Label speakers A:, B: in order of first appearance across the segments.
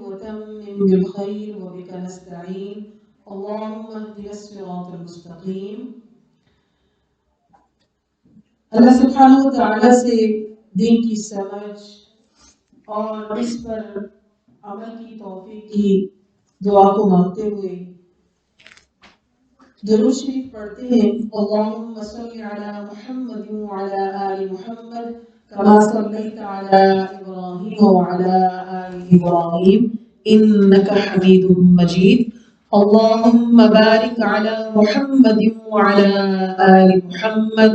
A: وتمم بالخير وبك نستعين اللهم اهدنا الصراط المستقيم۔ اللہ سبحانہ و تعالیٰ سے دین کی سمجھ اور اس پر عمل کی توفیق کی دعا کو مانگتے ہوئے درود شریف پڑھتے ہیں۔ اللہم صلی علی محمد وعلی آل محمد کما صلیت علی ابراہیم وعلی آل ابراہیم انک حمید مجید۔ اللہم بارک علی محمد وعلی آل محمد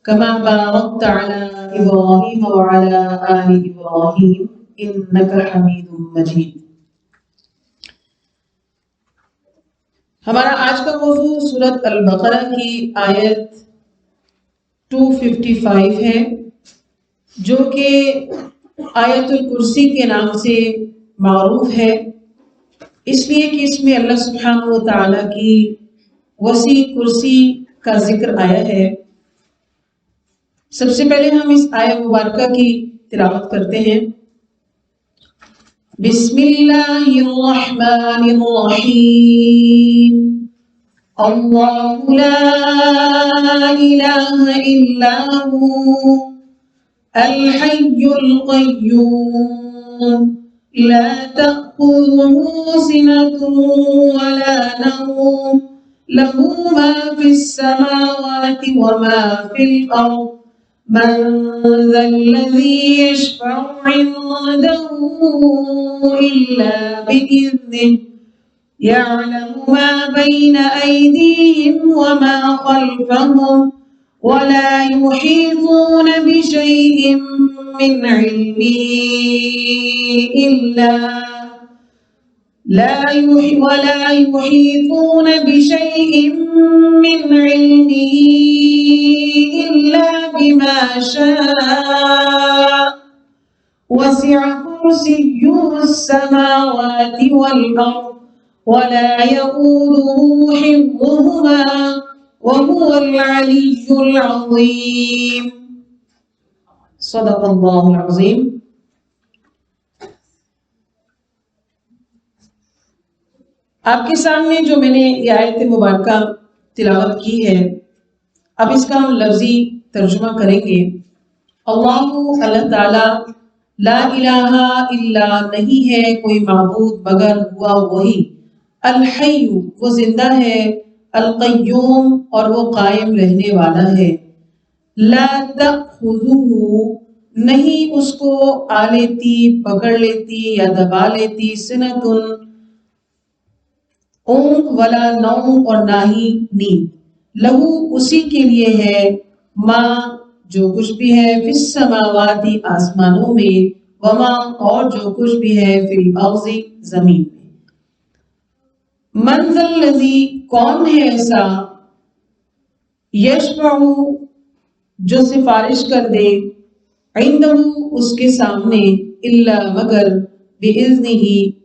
A: کما بارکت علی ابراہیم وعلی آل ابراہیم انک حمید مجید۔ ہمارا آج کا موضوع سورۃ البقرہ کی آیت 255 ہے، جو کہ آیت الکرسی کے نام سے معروف ہے، اس لیے کہ اس میں اللہ سبحانہ و تعالیٰ کی وسیع کرسی کا ذکر آیا ہے۔ سب سے پہلے ہم اس آیت مبارکہ کی تلاوت کرتے ہیں۔ بسم اللہ الرحمن الرحیم۔ اللہ لا الہ الا ہوا الحی القیوم لا تأخذه سنة ولا نوم له ما في السماوات وما في الأرض من ذا الذي يشفع عنده إلا بإذنه يعلم ما بين أيديهم وما خلفهم ولا يحيطون بشيء من علمه ولا يحيطون بشيء من علمه إلا بما شاء وسع كرسيه السماوات والأرض ولا يؤوده حفظهما وهو العلي العظيم۔ صدق اللہ العظیم۔ آپ کے سامنے جو میں نے یہ آیت مبارکہ تلاوت کی ہے، اب اس کا ہم لفظی ترجمہ کریں گے۔ اللہ تعالیٰ لا الہ الا نہیں ہے کوئی معبود مگر ہوا وہی، الحی وہ زندہ ہے، القیوم اور وہ قائم رہنے والا ہے، لا تأخذہ نہیں اس کو آ لیتی، پکڑ لیتی یا دبا لیتی، سنتن اونگ ولا نوم اور نہ ہی نیند، لہو اسی کے لیے ہے، ماں جو کچھ بھی ہے، فی السماوات آسمانوں میں، وما اور جو کچھ بھی ہے، فی الارض زمین میں۔ من ذا الذی کون ہے ایسا، یشفع جو سفارش کر دے، عندہ اس کے سامنے، الا مگر، باذنہ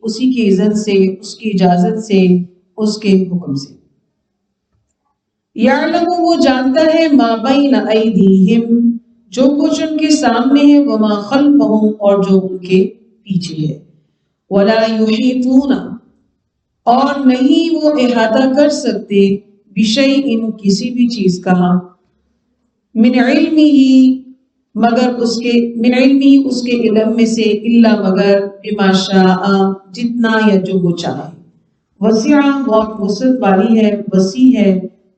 A: اسی کی اذن سے، اس کی اجازت سے، اس کے حکم سے۔ یعلم وہ جانتا ہے، ما بین ایدیہم جو کچھ ان کے سامنے ہے، وما خلفہم اور جو ان کے پیچھے ہے، ولا یحیطون اور نہیں وہ احاطہ کر سکتے، بشیء کسی بھی چیز کا، من علمہ مگر اس کے، من علمہ اس کے علم میں سے، الا مگر، بما شاء جتنا یا جو وہ چاہے، وسع بہت وسعت والی ہے، وسیع ہے،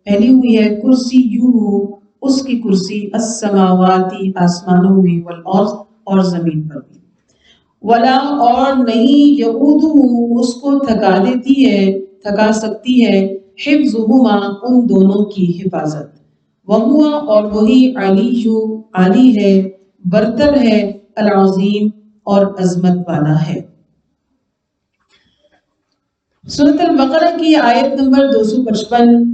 A: پھیلی ہوئی ہے، کرسیہ اس کی کرسی، السماوات آسمانوں میں، والارض اور زمین پر بھی، ولا اور نہیں، یعودہ اس کو تھکا دیتی ہے، تھکا سکتی ہے، حفظہما ان دونوں کی حفاظت، وہو اور وہی، علی ہے، برتر ہے، العظیم اور عظمت والا ہے۔ سورۃ البقرہ کی آیت نمبر 255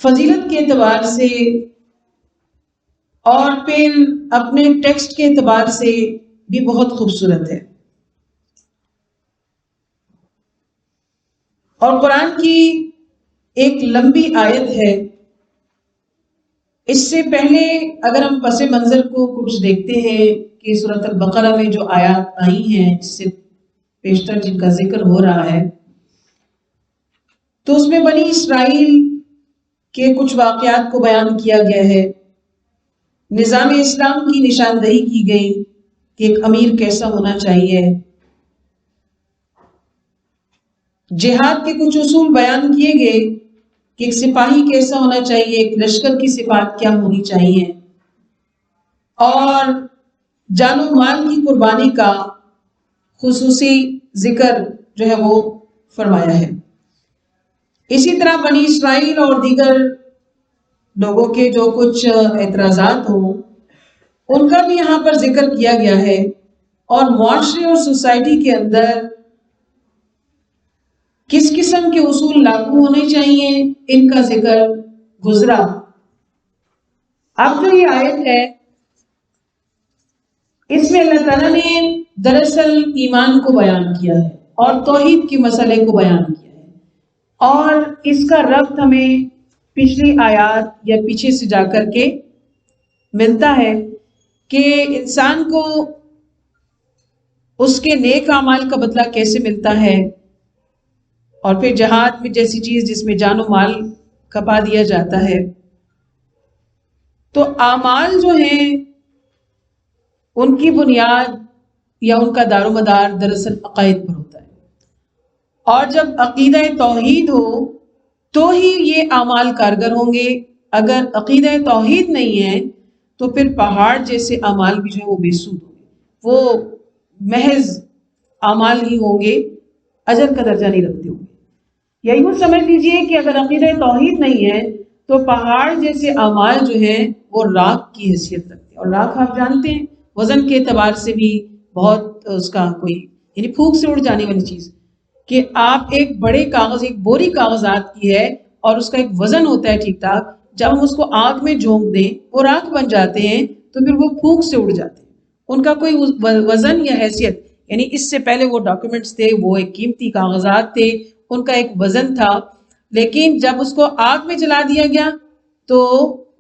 A: فضیلت کے اعتبار سے اور پھر اپنے ٹیکسٹ کے اعتبار سے بھی بہت خوبصورت ہے، اور قرآن کی ایک لمبی آیت ہے اس سے پہلے اگر ہم پس منظر کو کچھ دیکھتے ہیں کہ سورۃ البقرہ میں جو آیات آئی ہیں جس سے پیشتر جن کا ذکر ہو رہا ہے، تو اس میں بنی اسرائیل کے کچھ واقعات کو بیان کیا گیا ہے، نظام اسلام کی نشاندہی کی گئی کہ ایک امیر کیسا ہونا چاہیے، جہاد کے کچھ اصول بیان کیے گئے کہ ایک سپاہی کیسا ہونا چاہیے، ایک لشکر کی صفات کیا ہونی چاہیے، اور جان و مال کی قربانی کا خصوصی ذکر جو ہے وہ فرمایا ہے۔ اسی طرح بنی اسرائیل اور دیگر لوگوں کے جو کچھ اعتراضات ہوں ان کا بھی یہاں پر ذکر کیا گیا ہے، اور معاشرے اور سوسائٹی کے اندر کس قسم کے اصول لاگو ہونے چاہیے ان کا ذکر گزرا۔ اب جو یہ آیت ہے اس میں اللہ تعالیٰ نے دراصل ایمان کو بیان کیا ہے اور توحید کے مسئلے کو بیان کیا ہے، اور اس کا ربط ہمیں پچھلی آیات یا پیچھے سے جا کر کے ملتا ہے کہ انسان کو اس کے نیک اعمال کا بدلہ کیسے ملتا ہے، اور پھر جہاد میں جیسی چیز جس میں جان و مال کھپا دیا جاتا ہے۔ تو اعمال جو ہیں ان کی بنیاد یا ان کا دار و مدار دراصل عقائد پر ہوتا ہے، اور جب عقیدہ توحید ہو تو ہی یہ اعمال کارگر ہوں گے۔ اگر عقیدہ توحید نہیں ہے تو پھر پہاڑ جیسے اعمال بھی جو ہے وہ بے سود ہوں گے، وہ محض اعمال ہی ہوں گے، اجر کا درجہ نہیں رکھتے ہوں گے۔ یا یوں سمجھ لیجئے کہ اگر عقیدہ توحید نہیں ہے تو پہاڑ جیسے اعمال جو ہیں وہ راکھ کی حیثیت رکھتے ہیں، اور راکھ آپ جانتے ہیں وزن کے اعتبار سے بھی بہت اس کا کوئی یعنی پھونک سے اڑ جانے والی چیز، کہ آپ ایک بڑے کاغذ ایک بوری کاغذات کی ہے اور اس کا ایک وزن ہوتا ہے ٹھیک ٹھاک، جب ہم اس کو آگ میں جھونک دیں وہ راکھ بن جاتے ہیں تو پھر وہ پھونک سے اڑ جاتے ہیں، ان کا کوئی وزن یا حیثیت، یعنی اس سے پہلے وہ ڈاکیومنٹس تھے، وہ ایک قیمتی کاغذات تھے، ان کا ایک وزن تھا، لیکن جب اس کو آگ میں جلا دیا گیا تو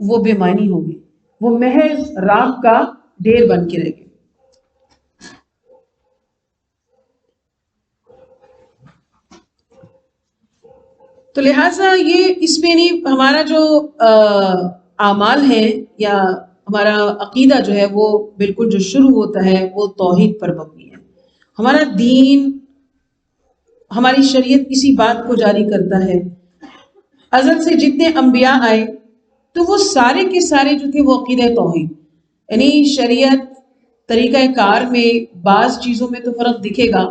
A: وہ بے معنی ہو گئی، وہ محض راکھ کا ڈھیر بن کے رہ گئے۔ تو لہٰذا یہ اس میں نہیں، ہمارا جو اعمال ہیں یا ہمارا عقیدہ جو ہے وہ بالکل جو شروع ہوتا ہے وہ توحید پر مبنی ہے۔ ہمارا دین، ہماری شریعت اسی بات کو جاری کرتا ہے۔ ازل سے جتنے انبیاء آئے تو وہ سارے کے سارے جو تھے وہ عقیدہ توحید، یعنی شریعت طریقہ کار میں بعض چیزوں میں تو فرق دکھے گا،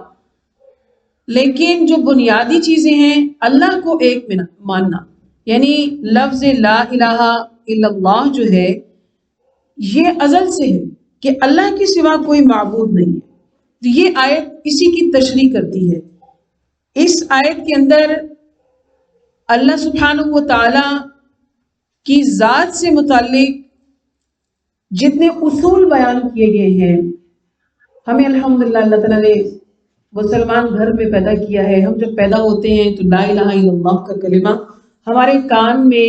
A: لیکن جو بنیادی چیزیں ہیں اللہ کو ایک ماننا، یعنی لفظ لا الہ الا اللہ جو ہے یہ ازل سے ہے کہ اللہ کے سوا کوئی معبود نہیں ہے۔ تو یہ آیت اسی کی تشریح کرتی ہے۔ اس آیت کے اندر اللہ سبحانہ و تعالی کی ذات سے متعلق جتنے اصول بیان کیے گئے ہیں، ہمیں الحمدللہ اللہ تعالیٰ نے مسلمان گھر میں پیدا کیا ہے۔ ہم جب پیدا ہوتے ہیں تو لا الہ الا اللہ کا کلمہ ہمارے کان میں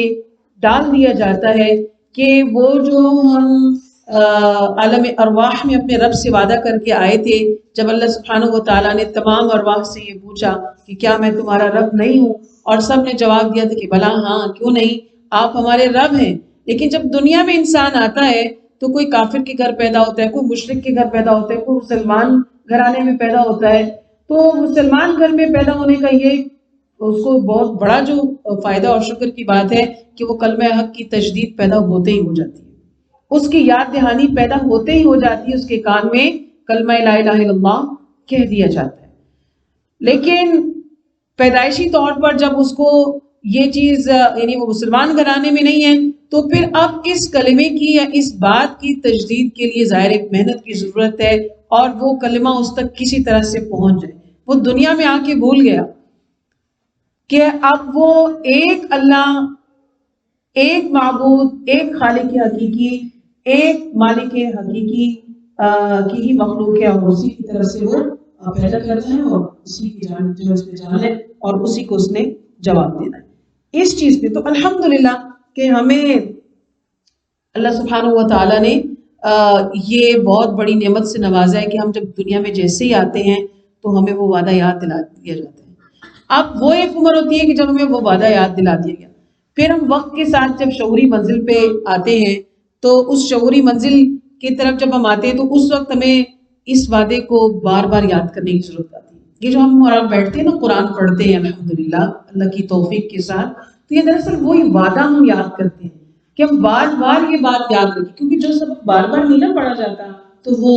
A: ڈال دیا جاتا ہے کہ وہ جو ہم عالم ارواح میں اپنے رب سے وعدہ کر کے آئے تھے، جب اللہ سبحانہ و تعالیٰ نے تمام ارواح سے یہ پوچھا کہ کیا میں تمہارا رب نہیں ہوں، اور سب نے جواب دیا تھا کہ بلا ہاں، کیوں نہیں، آپ ہمارے رب ہیں۔ لیکن جب دنیا میں انسان آتا ہے تو کوئی کافر کے گھر پیدا ہوتا ہے، کوئی مشرک کے گھر پیدا ہوتا ہے، کوئی مسلمان گھرانے میں پیدا ہوتا ہے، تو مسلمان گھر میں پیدا ہونے کا یہ اس کو بہت بڑا جو فائدہ اور شکر کی بات ہے کہ وہ کلمہ حق کی تجدید پیدا ہوتے ہی ہو جاتی ہے، اس کی یاد دہانی پیدا ہوتے ہی ہو جاتی ہے، اس کے کان میں کلمہ لا الہ الا اللہ کہہ دیا جاتا ہے۔ لیکن پیدائشی طور پر جب اس کو یہ چیز یعنی وہ مسلمان گھرانے میں نہیں ہے تو پھر اب اس کلمے کی یا اس بات کی تجدید کے لیے ظاہر ایک محنت کی ضرورت ہے، اور وہ کلمہ اس تک کسی طرح سے پہنچ جائے۔ وہ دنیا میں آ کے بھول گیا کہ اب وہ ایک اللہ، ایک معبود، ایک خالق حقیقی، ایک مالک حقیقی کی ہی مخلوق ہے، اور اسی کی طرف سے وہ پیدا کرتا ہے، اور اسی کی جانب جو اس پہ جان ہے، اور اسی کو اس نے جواب دینا ہے۔ اس چیز پہ تو الحمدللہ کہ ہمیں اللہ سبحانہ و تعالیٰ نے یہ بہت بڑی نعمت سے نوازا ہے کہ ہم جب دنیا میں جیسے ہی آتے ہیں تو ہمیں وہ وعدہ یاد دلا دیا جاتا ہے. اب وہ ایک عمر ہوتی ہے کہ جب ہمیں وہ وعدہ یاد دلا دیا گیا، پھر ہم وقت کے ساتھ جب شعوری منزل پہ آتے ہیں تو اس شعوری منزل کی طرف جب ہم آتے ہیں تو اس وقت ہمیں اس وعدے کو بار بار یاد کرنے کی ضرورت آتی ہے. یہ جو ہم بیٹھتے ہیں نا قرآن پڑھتے ہیں الحمدللہ اللہ کی توفیق کے ساتھ، تو یہ دراصل وہی وعدہ ہم یاد کرتے ہیں کہ ہم بار بار یہ بات یاد رکھیں، کیونکہ جو سبق بار بار نہیں نہ پڑھا جاتا تو وہ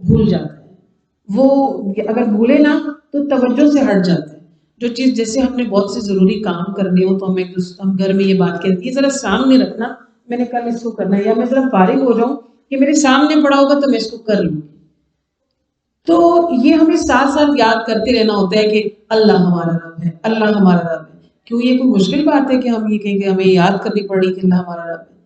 A: بھول جاتا ہے. وہ اگر بھولے نا تو توجہ سے ہٹ جاتا ہے. جو چیز جیسے ہم نے بہت سے ضروری کام کرنے ہو تو ہم گھر میں یہ بات کہتے ہیں ذرا سامنے رکھنا، میں نے کل اس کو کرنا ہے، یا میں ذرا فارغ ہو جاؤں کہ میرے سامنے پڑا ہوگا تو میں اس کو کر لوں. تو یہ ہمیں ساتھ ساتھ یاد کرتے رہنا ہوتا ہے کہ اللہ ہمارا رب ہے، اللہ ہمارا رب ہے. کیوں یہ کوئی مشکل بات ہے کہ ہم یہ کہیں کہ ہمیں یاد کرنی پڑی کہ اللہ ہمارا رب ہے؟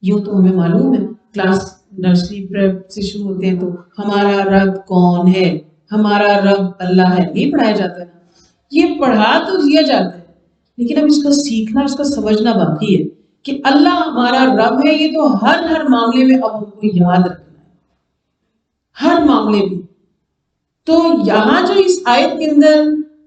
A: یوں تو ہمیں معلوم ہے، کلاس نرسری پریپ سے شروع ہوتے ہیں تو ہمارا رب کون ہے، ہمارا رب اللہ ہے، یہ پڑھایا جاتا ہے نا. یہ پڑھا تو دیا جاتا ہے لیکن اب اس کو سیکھنا، اس کو سمجھنا باقی ہے کہ اللہ ہمارا رب ہے. یہ تو ہر معاملے میں اب ہم کو یاد رکھنا ہے، ہر معاملے میں. تو یہاں جو اس آیت کے اندر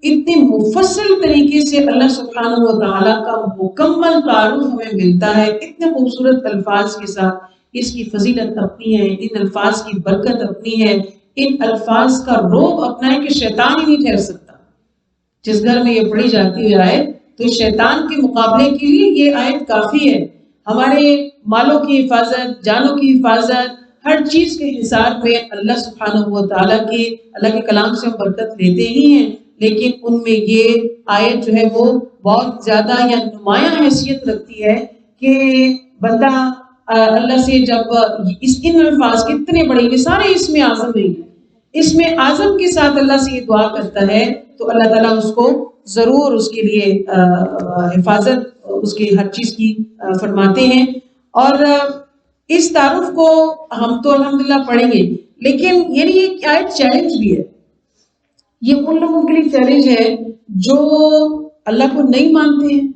A: اتنے مفصل طریقے سے اللہ سبحانہ و تعالیٰ کا مکمل تعارف ہمیں ملتا ہے اتنے خوبصورت الفاظ کے ساتھ. اس کی فضیلت اپنی ہے، ان الفاظ کی برکت اپنی ہے، ان الفاظ کا رعب اپنا ہے کہ شیطان ہی نہیں ٹھہر سکتا. جس گھر میں یہ پڑھی جاتی ہے آیت تو شیطان کے مقابلے کے لیے یہ آیت کافی ہے. ہمارے مالوں کی حفاظت، جانوں کی حفاظت، ہر چیز کے حساب میں اللہ سبحانہ و تعالیٰ کے اللہ کے کلام سے ہم برکت لیتے ہی ہیں، لیکن ان میں یہ آیت جو ہے وہ بہت زیادہ یا نمایاں حیثیت رکھتی ہے کہ بندہ اللہ سے جب ان الفاظ کے اتنے بڑے، یہ سارے اس میں اعظم نہیں ہے، اس میں اعظم کے ساتھ اللہ سے یہ دعا کرتا ہے تو اللہ تعالیٰ اس کو ضرور اس کے لیے حفاظت اس کے ہر چیز کی فرماتے ہیں. اور اس تعارف کو ہم تو الحمدللہ پڑھیں گے، لیکن یعنی یہ آیت چیلنج بھی ہے. یہ ان لوگوں کے لیے چیلنج ہے جو اللہ کو نہیں مانتے ہیں،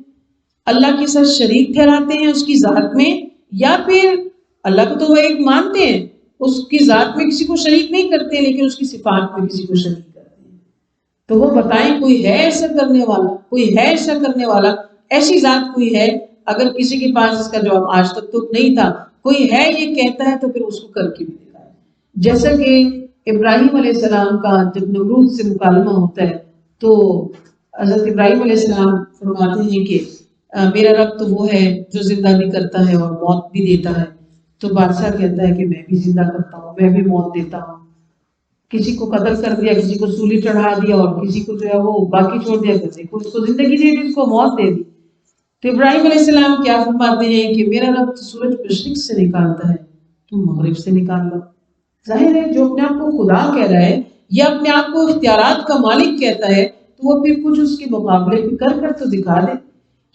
A: اللہ کے ساتھ شریک ٹھہراتے ہیں اس کی ذات میں، یا پھر اللہ کو تو وہ ایک مانتے ہیں، اس کی ذات میں کسی کو شریک نہیں کرتے لیکن اس کی صفات میں کسی کو شریک کرتے ہیں. تو وہ بتائیں کوئی ہے ایسا کرنے والا، کوئی ہے ایسا کرنے والا، ایسی ذات کوئی ہے؟ اگر کسی کے پاس اس کا جواب آج تک تو نہیں تھا، کوئی ہے یہ کہتا ہے تو پھر اس کو کر کے بھی دکھائے. جیسا کہ ابراہیم علیہ السلام کا جب نمرود سے مکالمہ ہوتا ہے تو حضرت ابراہیم علیہ السلام فرماتے ہیں کہ میرا رب تو وہ ہے جو زندہ بھی کرتا ہے اور موت بھی دیتا ہے. تو بادشاہ کہتا ہے کہ میں بھی زندہ کرتا ہوں، میں بھی موت دیتا ہوں. کسی کو قتل کر دیا، کسی کو سولی چڑھا دیا، اور کسی کو جو ہے وہ باقی چھوڑ دیا، کسی کو اس کو زندگی دے دی، اس کو موت دے دی. تو ابراہیم علیہ السلام کیا فرماتے ہیں کہ میرا رب تو سورج مشرق سے نکالتا ہے، تم مغرب سے نکال لو. ظاہر ہے جو اپنے آپ کو خدا کہہ رہا ہے یا اپنے آپ کو اختیارات کا مالک کہتا ہے تو وہ پھر کچھ اس کے مقابلے پہ کر تو دکھا دے.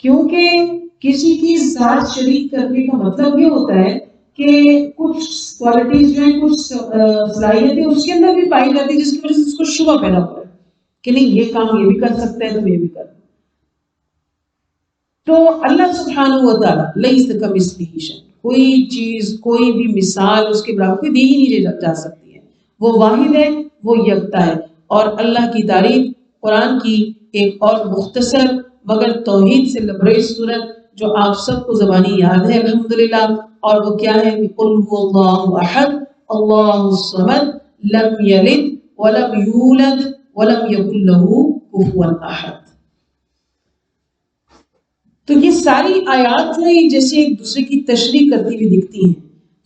A: کیونکہ کسی کی ذات شریک کرنے کا مطلب یہ ہوتا ہے کہ کچھ کوالٹیز جو ہیں، کچھ صلاحیتیں اس کے اندر بھی پائی جاتی ہے جس کی وجہ سے اس کو شبہ پیدا ہوتا ہے کہ نہیں یہ کام یہ بھی کر سکتا ہے تو یہ بھی کر. تو اللہ سبحانہ و تعالیٰ لیس کمثلہ شیء، کوئی چیز کوئی بھی مثال اس کے برابر کوئی دی ہی نہیں جا سکتی ہے. وہ واحد ہے، وہ یکتا ہے. اور اللہ کی تعریف قرآن کی ایک اور مختصر مگر توحید سے لبریز صورت جو آپ سب کو زبانی یاد ہے الحمدللہ، اور وہ کیا ہے کہ قل هو اللہ احد اللہ الصمد لم یلد ولم یولد ولم یکن له کفوا احد. تو یہ ساری آیات میں جیسے ایک دوسرے کی تشریح کرتی ہوئی دکھتی ہیں.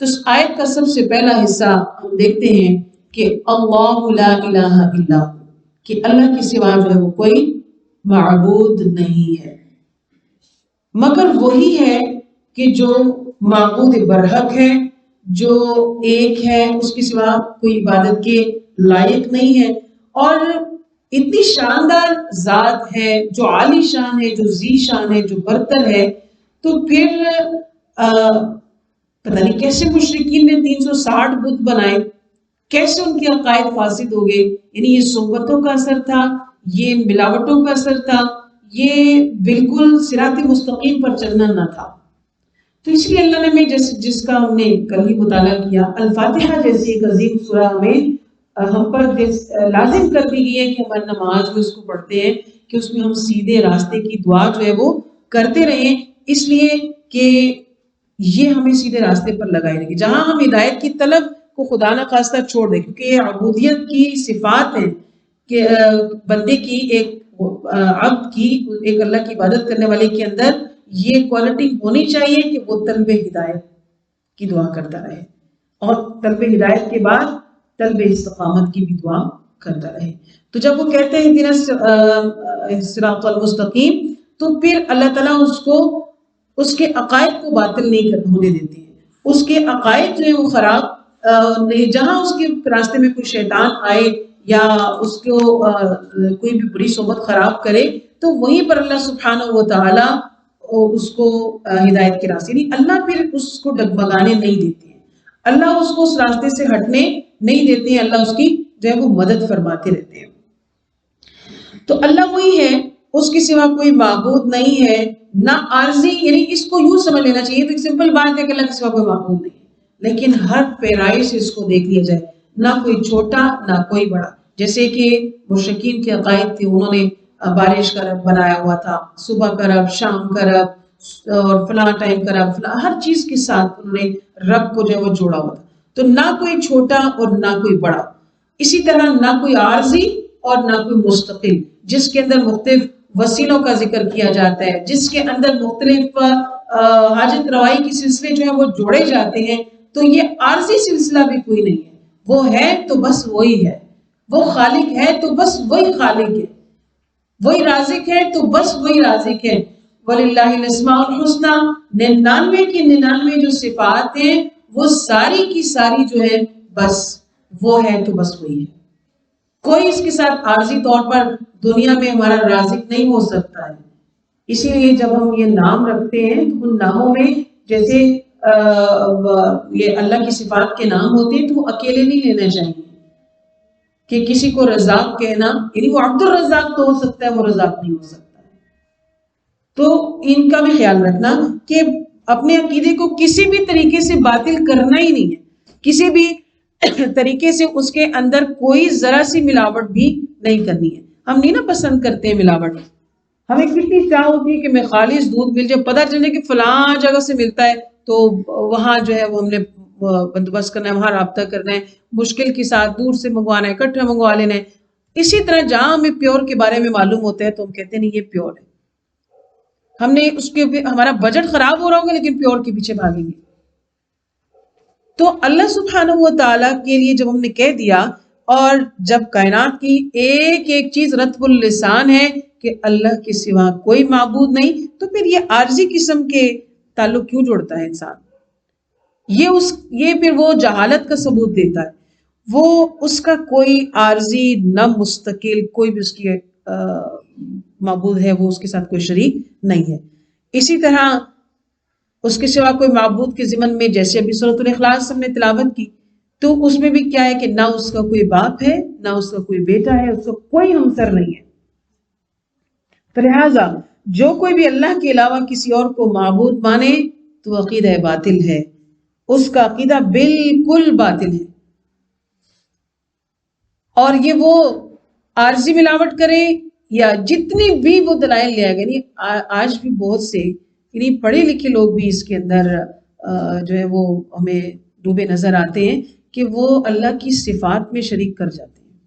A: تو اس آیت کا سب سے پہلا حصہ ہم دیکھتے ہیں کہ اللہ لا الہ الا ہو، کہ اللہ کے سوا جو ہے وہ کوئی معبود نہیں ہے مگر وہی ہے کہ جو معبود برحق ہے، جو ایک ہے، اس کے سوا کوئی عبادت کے لائق نہیں ہے. اور اتنی شاندار ذات ہے جو عالی شان ہے، جو ذی شان ہے، جو برتر ہے. تو پھر پتہ نہیں کیسے مشرکین نے 360 بت بنائے، کیسے ان کے عقائد فاسد ہو گئے. یعنی یہ صحبتوں کا اثر تھا، یہ ملاوٹوں کا اثر تھا، یہ بالکل صراط مستقیم پر چلنا نہ تھا. تو اس لیے اللہ نے ہمیں جس کا ہم نے کل ہی مطالعہ کیا، الفاتحہ جیسی ایک عظیم سورہ ہم پر لازم کر دی گئی ہے کہ ہماری نماز میں اس کو پڑھتے ہیں، کہ اس میں ہم سیدھے راستے کی دعا جو ہے وہ کرتے رہیں، اس لیے کہ یہ ہمیں سیدھے راستے پر لگائے رہے گی۔ جہاں ہم ہدایت کی طلب کو خدا نہ خواستہ چھوڑ دیں، کیونکہ یہ عبودیت کی صفات ہیں کہ بندے کی عبد کی ایک اللہ کی عبادت کرنے والے کے اندر یہ کوالٹی ہونی چاہیے کہ وہ طلب ہدایت کی دعا کرتا رہے، اور طلب ہدایت کے بعد طلب استقامت کی بھی دعا کرتا رہے۔ تو جب وہ کہتے ہیں اهدنا الصراط المستقیم، تو پھر اللہ تعالیٰ اس کے عقائد کو باطل نہیں ہونے دیتے ہیں، اس کے عقائد جو ہے وہ خراب جہاں اس کے راستے میں کوئی شیطان آئے یا اس کو کوئی بھی بری صحبت خراب کرے، تو وہیں پر اللہ سبحانہ و تعالی اس کو ہدایت کے راستے، یعنی اللہ پھر اس کو ڈگمگانے نہیں دیتے ہیں، اللہ اس کو اس راستے سے ہٹنے نہیں دیتے ہیں، اللہ اس کی جو ہے وہ مدد فرماتے رہتے ہیں۔ تو اللہ وہی ہے، اس کے سوا کوئی معبود نہیں ہے، نہ عارضی، یعنی اس کو یوں سمجھ لینا چاہیے، تو ایک سمپل بات ہے کہ اللہ کے سوا کوئی معبود نہیں ہے، لیکن ہر پیرائی سے اس کو دیکھ لیا جائے، نہ کوئی چھوٹا نہ کوئی بڑا۔ جیسے کہ مشرکین کے عقائد تھے، انہوں نے بارش کا رب بنایا ہوا تھا، صبح کا رب، شام کا رب، اور فلاں ٹائم کا رب، ہر چیز کے ساتھ انہوں نے رب کو جو ہے وہ جوڑا ہوا تھا۔ تو نہ کوئی چھوٹا اور نہ کوئی بڑا، اسی طرح نہ کوئی عارضی اور نہ کوئی مستقل، جس کے اندر مختلف وسیلوں کا ذکر کیا جاتا ہے، جس کے اندر مختلف حاجت روائی کے سلسلے جو ہیں وہ جوڑے جاتے ہیں۔ تو یہ عارضی سلسلہ بھی کوئی نہیں ہے، وہ ہے تو بس وہی ہے، وہ خالق ہے تو بس وہی خالق ہے، وہی رازق ہے تو بس وہی رازق ہے۔ وَلِلَّهِ الْأَسْمَاءُ الْحُسْنَى، 99 کی 99 جو صفات ہیں وہ ساری کی ساری جو ہے بس وہ ہے تو بس وہی ہے، کوئی اس کے ساتھ عارضی طور پر دنیا میں ہمارا رازق نہیں ہو سکتا ہے۔ اسی لیے جب ہم یہ نام رکھتے ہیں تو ان ناموں میں جیسے یہ اللہ کی صفات کے نام ہوتے ہیں تو وہ اکیلے نہیں لینا چاہیے، کہ کسی کو رزاق کہنا، یعنی وہ عبد الرزاق تو ہو سکتا ہے، وہ رزاق نہیں ہو سکتا ہے۔ تو ان کا بھی خیال رکھنا کہ اپنے عقیدے کو کسی بھی طریقے سے باطل کرنا ہی نہیں ہے، کسی بھی طریقے سے اس کے اندر کوئی ذرا سی ملاوٹ بھی نہیں کرنی ہے۔ ہم نہیں نا پسند کرتے ہیں ملاوٹ، ہمیں کتنی چاہ ہوتی ہے کہ میں خالص دودھ مل جائے، پتہ چلے کہ فلاں جگہ سے ملتا ہے تو وہاں جو ہے وہ ہم نے بندوبست کرنا ہے، وہاں رابطہ کرنا ہے، مشکل کے ساتھ دور سے منگوانا ہے، اکٹھا منگوا لینا ہے۔ اسی طرح جہاں ہمیں پیور کے بارے میں معلوم ہوتا ہے تو ہم کہتے ہیں نہیں یہ پیور ہے، ہم نے اس کے ہمارا بجٹ خراب ہو رہا ہوگا لیکن پیور کے پیچھے بھاگیں گے۔ تو اللہ سبحانہ و تعالیٰ کے لیے جب ہم نے کہہ دیا، اور جب کائنات کی ایک ایک چیز رتب اللسان ہے کہ اللہ کے سوا کوئی معبود نہیں، تو پھر یہ عارضی قسم کے تعلق کیوں جوڑتا ہے انسان؟ یہ پھر وہ جہالت کا ثبوت دیتا ہے، وہ اس کا کوئی عارضی نہ مستقل کوئی بھی اس کی معبود ہے، وہ اس کے ساتھ کوئی شریک نہیں ہے۔ اسی طرح اس کے سوا کوئی معبود کے ضمن میں جیسے ابھی سورۃ الاخلاص ہم نے تلاوت کی، تو اس میں بھی کیا ہے کہ نہ اس کا کوئی باپ ہے، نہ اس کا کوئی بیٹا ہے، اس کا کوئی ہمسر نہیں ہے۔ تو لہٰذا جو کوئی بھی اللہ کے علاوہ کسی اور کو معبود مانے تو عقیدہ باطل ہے، اس کا عقیدہ بالکل باطل ہے۔ اور یہ وہ عارضی ملاوٹ کرے یا جتنی بھی وہ دلائل لے آئے گا، آج بھی بہت سے یعنی پڑھے لکھے لوگ بھی اس کے اندر جو ہے وہ ہمیں ڈوبے نظر آتے ہیں کہ وہ اللہ کی صفات میں شریک کر جاتے ہیں،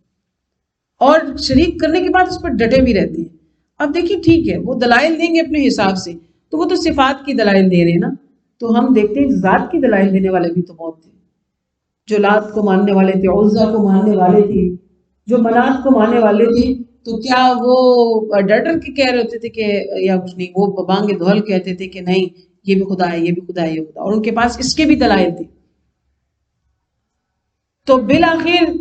A: اور شریک کرنے کے بعد اس پر ڈٹے بھی رہتے ہیں۔ اب دیکھیے ٹھیک ہے وہ دلائل دیں گے اپنے حساب سے، تو وہ تو صفات کی دلائل دے رہے ہیں نا، تو ہم دیکھتے ہیں ذات کی دلائل دینے والے بھی تو بہت تھے، جو لات کو ماننے والے تھے، عزا کو ماننے والے تھے، جو منات کو ماننے والے تھے، تو کیا وہ ڈر ڈر کے کہہ رہے ہوتے تھے کہ یا کچھ نہیں، وہ بانگ دھول کہتے تھے کہ نہیں یہ بھی خدا ہے، یہ بھی خدا ہے، یہ خدا، اور ان کے پاس اس کے بھی دلائل تھے۔ تو بالآخر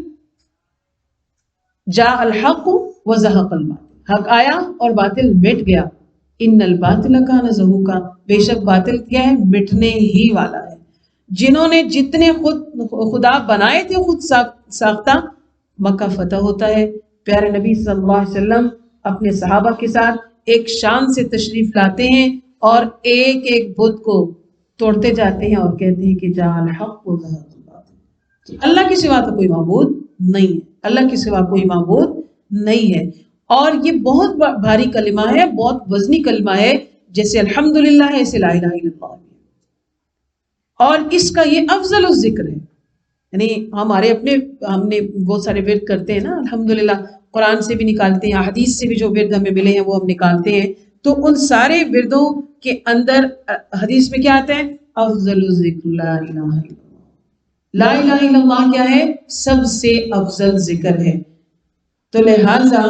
A: جاء الحق وزهق الباطل، حق آیا اور باطل مٹ گیا۔ ان الباطل کان زہوقا، بے شک باطل کیا ہے، مٹنے ہی والا ہے۔ جنہوں نے جتنے خدا بنائے تھے خود ساختہ، مکہ فتح ہوتا ہے، پیارے نبی صلی اللہ علیہ وسلم اپنے صحابہ کے ساتھ ایک شان سے تشریف لاتے ہیں اور ایک ایک بت کو توڑتے جاتے ہیں اور کہتے ہیں کہ جاء الحق و زہق الباطل، اللہ کے سوا تو کوئی معبود نہیں ہے، اللہ کے سوا کوئی معبود نہیں ہے۔ اور یہ بہت بھاری کلمہ ہے، بہت وزنی کلمہ ہے، جیسے الحمدللہ ہے ایسے لا الہ الا اللہ ہے، اور اس کا یہ افضل الذکر ہے۔ یعنی ہم نے بہت سارے ورد کرتے ہیں نا الحمدللہ، قرآن سے بھی نکالتے ہیں، حدیث سے بھی جو ورد ہمیں ملے ہیں وہ ہم نکالتے ہیں، تو ان سارے وردوں کے اندر حدیث میں کیا آتا ہے؟ افضل الذکر لا الہ الا اللہ۔ لا الہ الا اللہ کیا ہے؟ سب سے افضل ذکر ہے۔ تو لہٰذا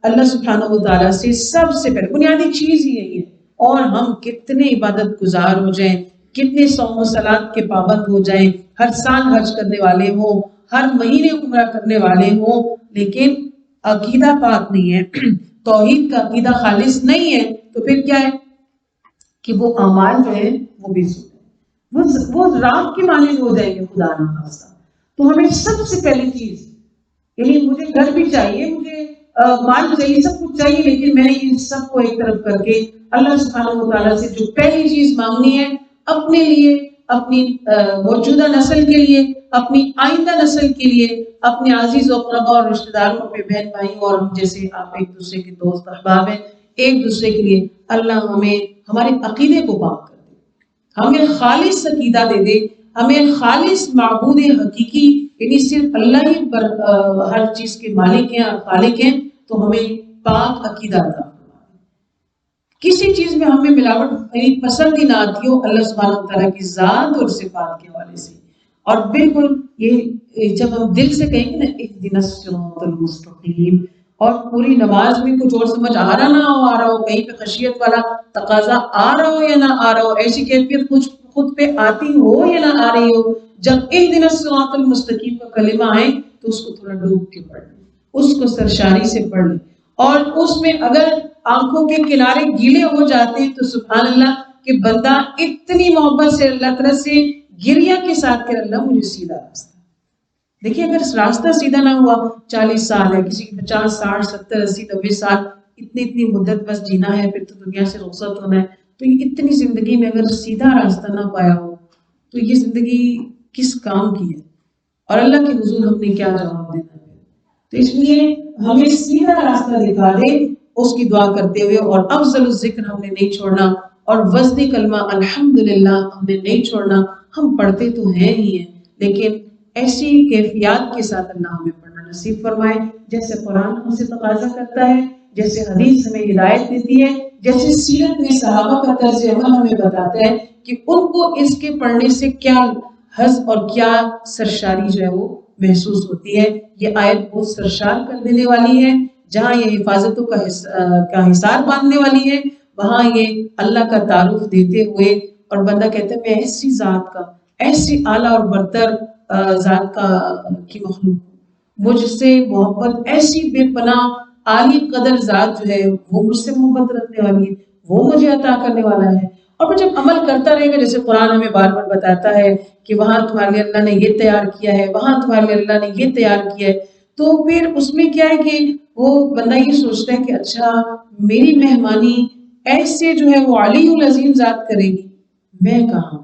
A: اللہ سبحانہ و تعالیٰ سے سب سے پہلے بنیادی چیز ہی یہی ہے، اور ہم کتنے عبادت گزار ہو جائیں، کتنے صوم و صلات کے پابند ہو جائیں، ہر سال حج کرنے والے ہوں، ہر مہینے عمرہ کرنے والے ہوں، لیکن عقیدہ پاک نہیں ہے، توحید کا عقیدہ خالص نہیں ہے، تو پھر کیا ہے کہ وہ اعمال جو ہے وہ بھی وہ رات کے مانند ہو جائیں گے خدا نہ خواستہ۔ تو ہمیں سب سے پہلی چیز، یعنی مجھے گھر بھی چاہیے، مجھے مال چاہیے، سب کچھ چاہیے، لیکن میں نے ان سب کو ایک طرف کر کے اللہ سبحانہ و تعالیٰ سے جو پہلی چیز مانگنی ہے اپنے لیے، اپنی موجودہ نسل کے لیے، اپنی آئندہ نسل کے لیے، اپنے عزیز و اقربا اور رشتہ داروں، اپنے بہن بھائی اور جیسے آپ ایک دوسرے کے دوست احباب ہیں، ایک دوسرے کے لیے اللہ ہمیں ہمارے عقیدے کو پاک کر دے، ہمیں خالص عقیدہ دے دے، ہمیں خالص معبود حقیقی، یعنی صرف اللہ ہی ہر چیز کے مالک ہیں اور خالق ہیں، تو ہمیں پاک عقیدہ عطا فرمائے۔ کسی چیز میں ہمیں ملاوٹ پسند ہی نہ آتی ہو اللہ سبحانہ و تعالیٰ کی ذات اور صفات کے حوالے سے، اور بالکل یہ جب ہم دل سے کہیں گے نا اہدنا الصراط المستقیم، اور پوری نماز میں کچھ اور سمجھ آ رہا نہ آ رہا ہو، کہیں پہ خشیت والا تقاضا آ رہا ہو یا نہ آ رہا ہو، ایسی کیفیت کچھ خود پہ آتی ہو یا نہ آ رہی ہو، جب اہدنا الصراط المستقیم کا کلمہ آئے تو اس کو تھوڑا ڈوب کے پڑھ لیں، اس کو سرشاری سے پڑھ لیں، اور اس میں اگر آنکھوں کے کنارے گیلے ہو جاتے ہیں تو سبحان اللہ کہ بندہ اتنی محبت سے اللہ تعالیٰ سے گریہ کے ساتھ کہ اللہ مجھے سیدھا راستہ۔ دیکھیے اگر راستہ سیدھا نہ ہوا، 40 سال ہے، کسی کی 50 60 70 80 90 سال، اتنی مدت بس جینا ہے، پھر تو دنیا سے رخصت ہونا ہے، تو یہ اتنی زندگی میں اگر سیدھا راستہ نہ پایا ہو تو یہ زندگی کس کام کی ہے، اور اللہ کے حضور ہم نے کیا جواب دینا ہے؟ تو اس لیے ہمیں سیدھا راستہ دکھا دے، اس کی دعا کرتے ہوئے، اور افضل الذکر ہم نے نہیں چھوڑنا، اور وزنی کلمہ الحمدللہ ہم نے نہیں چھوڑنا۔ ہم پڑھتے تو ہیں ہی ہیں، لیکن ایسی کیفیات کے ساتھ اللہ ہمیں پڑھنا نصیب فرمائے جیسے قرآن ہم سے تقاضا کرتا ہے، جیسے حدیث ہمیں ہدایت دیتی ہے، جیسے سیرت میں صحابہ کا طرز عمل ہمیں بتاتا ہے کہ ان کو اس کے پڑھنے سے کیا حظ اور کیا سرشاری جو ہے وہ محسوس ہوتی ہے۔ یہ آیت بہت سرشار کر دینے والی ہے، جہاں یہ حفاظتوں کا حصار باندھنے والی ہے، وہاں یہ اللہ کا تعارف دیتے ہوئے، اور بندہ کہتا ہے میں ایسی ذات کا، ایسی اعلیٰ اور برتر ذات کی مخلوق، مجھ سے محبت ایسی بے پناہ عالی قدر ذات جو ہے وہ مجھ سے محبت رکھنے والی ہے، وہ مجھے عطا کرنے والا ہے۔ اور پھر جب عمل کرتا رہے گا، جیسے قرآن ہمیں بار بار بتاتا ہے کہ وہاں تمہارے لیے اللہ نے یہ تیار کیا ہے، وہاں تمہارے لیے اللہ نے یہ تیار کیا ہے، تو پھر اس میں کیا ہے کہ وہ بندہ یہ سوچتا ہے کہ اچھا میری مہمانی ایسے جو ہے وہ علی العظیم ذات کرے گی، میں کہاں،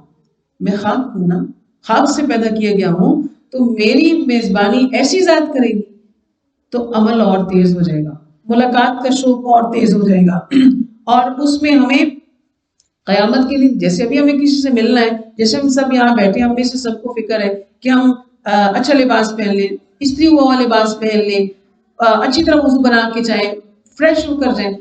A: میں خاک ہوں نا، خاک سے پیدا کیا گیا ہوں، تو میری میزبانی ایسی ذات کرے گی، تو عمل اور تیز ہو جائے گا، ملاقات کا شوق اور تیز ہو جائے گا، اور اس میں ہمیں قیامت کے دن جیسے ابھی ہمیں کسی سے ملنا ہے، جیسے ہم سب یہاں بیٹھے ہیں، ہم میں سے سب کو فکر ہے کہ ہم اچھا لباس پہن لیں، استری ہوا لباس پہن لیں، اچھی طرح وضو بنا کے جائیں، فریش ہو کر جائیں،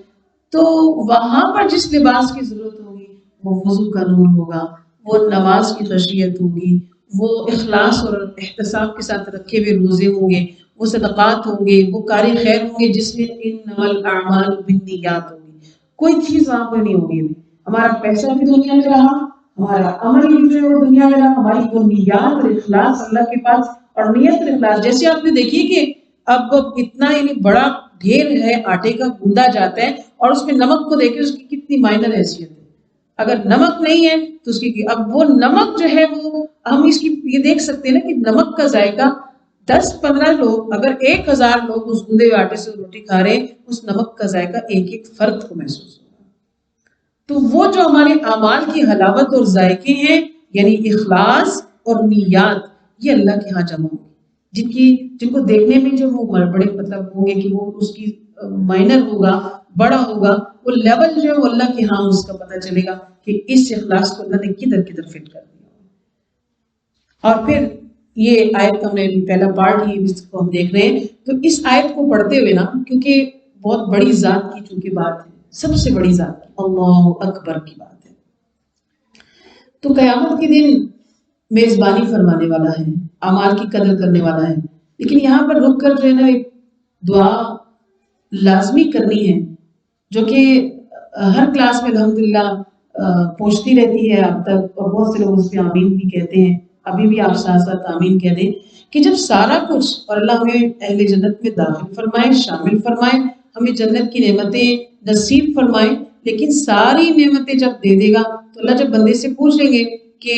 A: تو وہاں پر جس لباس کی ضرورت ہوگی وہ وضو کا نور ہوگا، وہ نماز کی خشیت ہوگی، وہ اخلاص اور احتساب کے ساتھ رکھے ہوئے روزے ہوں گے، وہ صدقات ہوں گے، وہ کار خیر ہوں گے جس میں انما الاعمال بالنیات ہوگی، کوئی چیز وہاں پر نہیں ہوگی، ہمارا پیسہ بھی دنیا میں رہا، ہمارا عمل بھی جو ہے وہ دنیا میں رہا، ہماری وہ نیات اور اخلاص اللہ کے پاس، اور نیت اور اخلاص جیسے آپ نے دیکھیے کہ اب اتنا یعنی بڑا ڈھیر ہے آٹے کا گوندا جاتا ہے، اور اس میں نمک کو دیکھیں اس کی کتنی مائنر حیثیت ہے، اگر نمک نہیں ہے تو اس کی، اب وہ نمک جو ہے وہ ہم اس کی یہ دیکھ سکتے ہیں نا کہ نمک کا ذائقہ 10-15 لوگ، اگر 1000 لوگ اس گوندے ہوئے آٹے سے روٹی کھا رہے ہیں، اس نمک کا ذائقہ ایک فرد کو محسوس ہوگا۔ تو وہ جو ہمارے اعمال کی حلاوت اور ذائقے ہیں یعنی اخلاص اور نیات، یہ اللہ کے ہاں جمع ہوں گے، جن کو دیکھنے میں جو وہ بڑے مطلب ہوں گے کہ وہ اس کی مائنر ہوگا، بڑا ہوگا، وہ لیول جو ہے وہ اللہ کے ہاں اس کا پتہ چلے گا کہ اس اخلاص کو اللہ نے کدھر کدھر فٹ کر دیا۔ اور پھر یہ آیت ہم نے پہلا پارٹ ہی اس کو ہم دیکھ رہے ہیں، تو اس آیت کو پڑھتے ہوئے نا، کیونکہ بہت بڑی ذات کی چونکہ بات ہے، سب سے بڑی ذات کی اللہ اکبر کی بات ہے، تو قیامت کے دن میزبانی فرمانے والا ہے، اعمال کی قدر کرنے والا ہے، لیکن یہاں پر رک کر جو ہے نا ایک دعا لازمی کرنی ہے جو کہ ہر کلاس میں الحمدللہ پہنچتی رہتی ہے اب تک، اور بہت سے لوگ اس پہ آمین بھی کہتے ہیں، ابھی بھی آپ ساتھ ساتھ آمین کہہ دیں کہ جب سارا کچھ، اور اللہ ہمیں اہل جنت میں داخل فرمائے، شامل فرمائے، ہمیں جنت کی نعمتیں نصیب فرمائے، لیکن ساری نعمتیں جب دے دے گا تو اللہ جب بندے سے پوچھیں گے کہ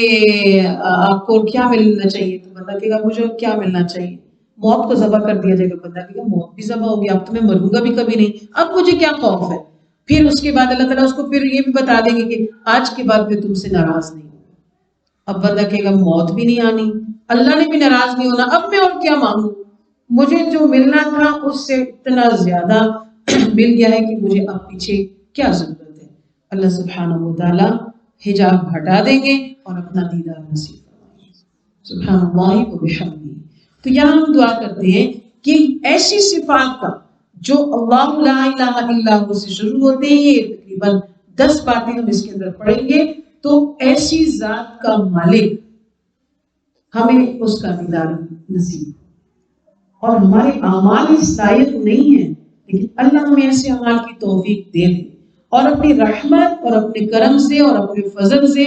A: آپ کو کیا ملنا چاہیے، تو بندہ کہے گا مجھے کیا ملنا چاہیے، موت کو ذبح کر دیا جائے گا، بندہ کہے گا موت بھی ذبح ہو گیا، اب تو میں مروں گا بھی کبھی نہیں، اب مجھے کیا خوف ہے۔ پھر اس کے بعد اللہ تعالیٰ اس کو پھر یہ بھی بتا دیں گے کہ آج کے بعد میں تم سے ناراض نہیں ہوں۔ اب بندہ کہے گا موت بھی نہیں آنی، اللہ نے بھی ناراض نہیں ہونا، اب میں اور کیا مانگوں، مجھے جو ملنا تھا اس سے اتنا زیادہ مل گیا ہے کہ مجھے اب پیچھے کیا ضرورت ہے۔ اللہ سبحانہ و تعالیٰ حجاب ہٹا دیں گے اور اپنا دیدار نصیب فرمائیں گے، سبحان اللہ و بحمدہ۔ تو یہاں ہم دعا کرتے ہیں کہ ایسی صفات کا جو اللہ لا الہ الا ہو سے شروع ہوتے ہیں، یہ تقریباً 10 باتیں ہم اس کے اندر پڑھیں گے، تو ایسی ذات کا مالک ہمیں اس کا دیدار نصیب، اور ہمارے اعمال اس لائق نہیں ہیں، لیکن اللہ ہمیں ایسے اعمال کی توفیق دے دے اور اپنی رحمت اور اپنے کرم سے اور اپنے فضل سے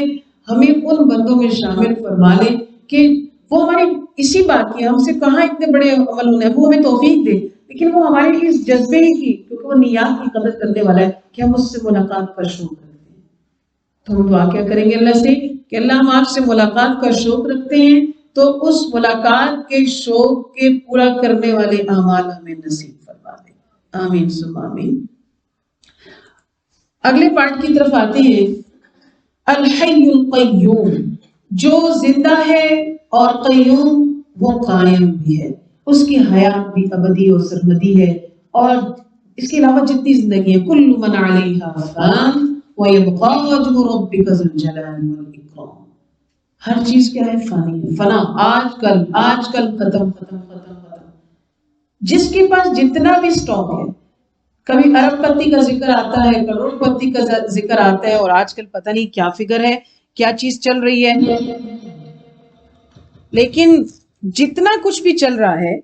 A: ہمیں ان بندوں میں شامل فرما لے کہ وہ ہماری اسی بات کی، ہم سے کہاں اتنے بڑے عمل ہونے ہیں، وہ ہمیں توفیق دے، لیکن وہ ہمارے اس جذبے ہی کی، کیونکہ وہ نیات کی قدر کرنے والا ہے کہ ہم اس سے ملاقات کا شوق رکھتے ہیں۔ تو ہم دعا کیا کریں گے اللہ سے کہ اللہ ہم آپ سے ملاقات کا شوق رکھتے ہیں، تو اس ملاقات کے شوق کے پورا کرنے والے اعمال ہمیں نصیب فرما دے، آمین ثم آمین۔ اگلے پارٹ کی طرف آتے ہیں، الحی القیوم، جو زندہ ہے اور قیوم وہ قائم بھی ہے، اس کی حیات بھی ابدی اور سرمدی ہے، اور اس کے علاوہ جتنی زندگی ہے، کل من علیہا فان ویبقى وجہ ربک ذو الجلال والاکرام، ہر چیز کیا ہے، فانی ہے، فنا، آج کل ختم ختم ختم ختم۔ جس کے پاس جتنا بھی سٹاک ہے، کبھی ارب پتی کا ذکر آتا ہے، کروڑ پتی کا ذکر آتا ہے، اور آج کل پتہ نہیں کیا فگر ہے، کیا چیز چل رہی ہے، لیکن جتنا کچھ بھی چل رہا ہے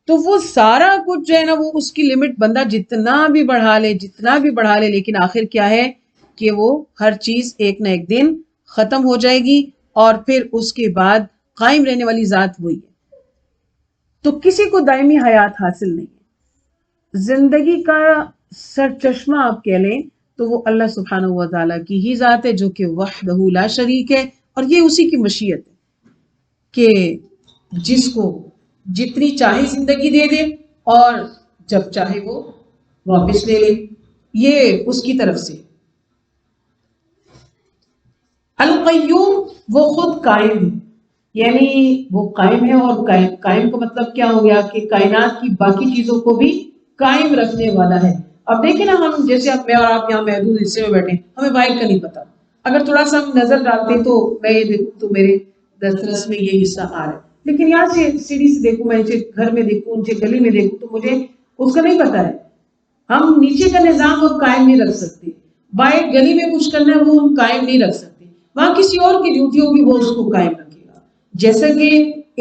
A: تو وہ سارا کچھ جو ہے نا، وہ اس کی لمٹ بندہ جتنا بھی بڑھا لے، لیکن آخر کیا ہے کہ وہ ہر چیز ایک نہ ایک دن ختم ہو جائے گی، اور پھر اس کے بعد قائم رہنے والی ذات وہی ہے۔ تو کسی کو دائمی حیات حاصل نہیں ہے، زندگی کا سرچشمہ آپ کہہ لیں تو وہ اللہ سبحانہ و تعالیٰ کی ہی ذات ہے، جو کہ وحدہ لا شریک ہے، اور یہ اسی کی مشیت ہے کہ جس کو جتنی چاہے زندگی دے دے اور جب چاہے وہ واپس لے لے، یہ اس کی طرف سے۔ القیوم وہ خود قائم ہے، یعنی وہ قائم ہے، اور قائم کا مطلب کیا ہو گیا کہ کائنات کی باقی چیزوں کو بھی قائم رکھنے والا ہے۔ اب دیکھیں نا، ہم جیسے اب میں اور آپ یہاں محدود حصے میں بیٹھے، ہمیں باہر کا نہیں پتا، اگر تھوڑا سا ہم نظر ڈالتے تو میں یہ دیکھوں تو میرے دسترس میں یہ حصہ آ رہا ہے، لیکن یہاں سے سیڑھی سے دیکھوں، میں گھر میں دیکھوں، گلی میں دیکھوں، تو مجھے اس کا نہیں پتا ہے۔ ہم نیچے کا نظام وہ قائم نہیں رکھ سکتے، باہر گلی میں کچھ کرنا ہے وہ ہم قائم نہیں رکھ سکتے، وہاں کسی اور کی ڈیوٹی ہوگی، وہ اس کو قائم رکھے گا۔ جیسا کہ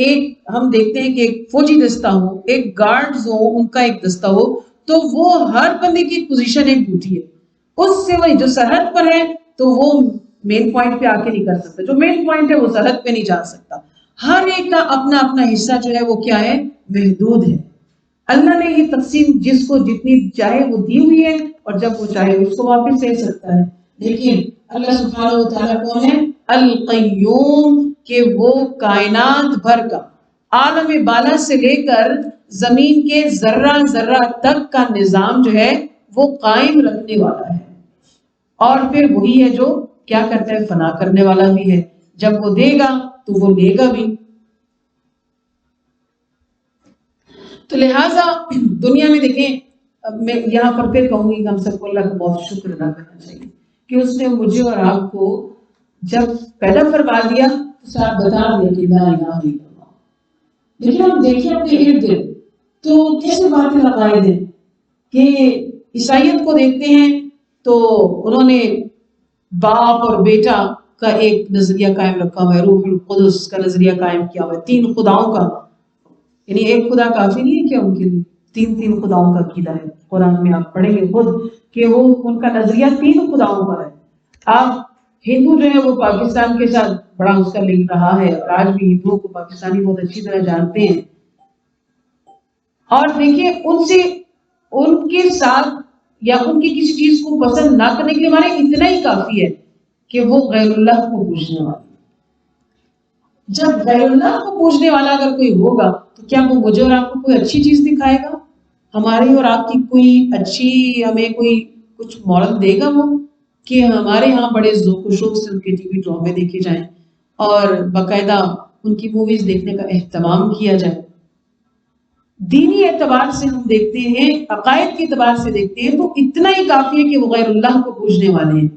A: ایک ہم دیکھتے ہیں کہ ایک فوجی دستہ ہو، ایک گارڈز ہو، ان کا ایک دستہ ہو، تو وہ ہر بندے کی پوزیشن ایک ڈیوٹی ہے، اس سے وہی جو سرحد پر ہے تو وہ مین پوائنٹ پہ آ کے نہیں کر سکتا، جو مین پوائنٹ ہے وہ سرحد پہ نہیں جا سکتا، ہر ایک کا اپنا اپنا حصہ جو ہے وہ کیا ہے، محدود ہے۔ اللہ نے یہ تقسیم جس کو جتنی چاہے وہ دی ہوئی ہے، اور جب وہ چاہے اس کو واپس دے سکتا ہے، لیکن اللہ سبحانہ و تعالیٰ کون ہے، القیوم، کہ وہ کائنات بھر کا، عالم بالا سے لے کر زمین کے ذرہ ذرہ تک کا نظام جو ہے وہ قائم رکھنے والا ہے۔ اور پھر وہی ہے جو کیا کرتا ہے، فنا کرنے والا بھی ہے، جب وہ دے گا تو وہ لے گا بھی. تو لہٰذا دنیا میں دیکھیں، اب میں یہاں پر پھر کہوں گی کہ ہم سب کو اللہ کا بہت شکر ادا کرنا چاہیے کہ اس نے مجھے اور آپ کو جب پیدا فرما دیا تو ساتھ بتا دیا کہ لا الہ الا اللہ. لیکن ہم دیکھیں اپنے ارد گرد تو کیسے باطل عقائد ہیں کہ عیسائیت کو دیکھتے ہیں تو انہوں نے باپ اور بیٹا کا ایک نظریہ قائم رکھا ہوا ہے، روح القدس کا نظریہ قائم کیا ہوا ہے، 3 خداؤں کا. یعنی ایک خدا کافی نہیں ہے کیا ان کے لیے؟ 3 خداؤں کا عقیدہ ہے. قرآن میں آپ پڑھیں گے خود کہ وہ ان کا نظریہ 3 خداؤں کا ہے. آپ ہندو جو ہے وہ پاکستان کے ساتھ بڑا اس کا لنک رہا ہے اور آج بھی ہندوؤں کو پاکستانی بہت اچھی طرح جانتے ہیں. اور دیکھیے ان کے ساتھ یا ان کی کسی چیز کو پسند نہ کرنے کے لیے ہمارے اتنا ہی کافی ہے کہ وہ غیر اللہ کو پوجنے والا. جب غیر اللہ کو پوجنے والا اگر کوئی ہوگا تو کیا وہ مجھے اور آپ کو کوئی اچھی چیز دکھائے گا؟ ہماری اور آپ کی کوئی اچھی ہمیں کوئی کچھ ماڈل دے گا وہ کہ ہمارے ہاں بڑے ذوق و شوق سے ان کے ٹی وی ڈرامے دیکھے جائیں اور باقاعدہ ان کی موویز دیکھنے کا اہتمام کیا جائے؟ دینی اعتبار سے ہم دیکھتے ہیں، عقائد کے اعتبار سے دیکھتے ہیں تو اتنا ہی کافی ہے کہ وہ غیر اللہ کو پوجنے والے ہیں.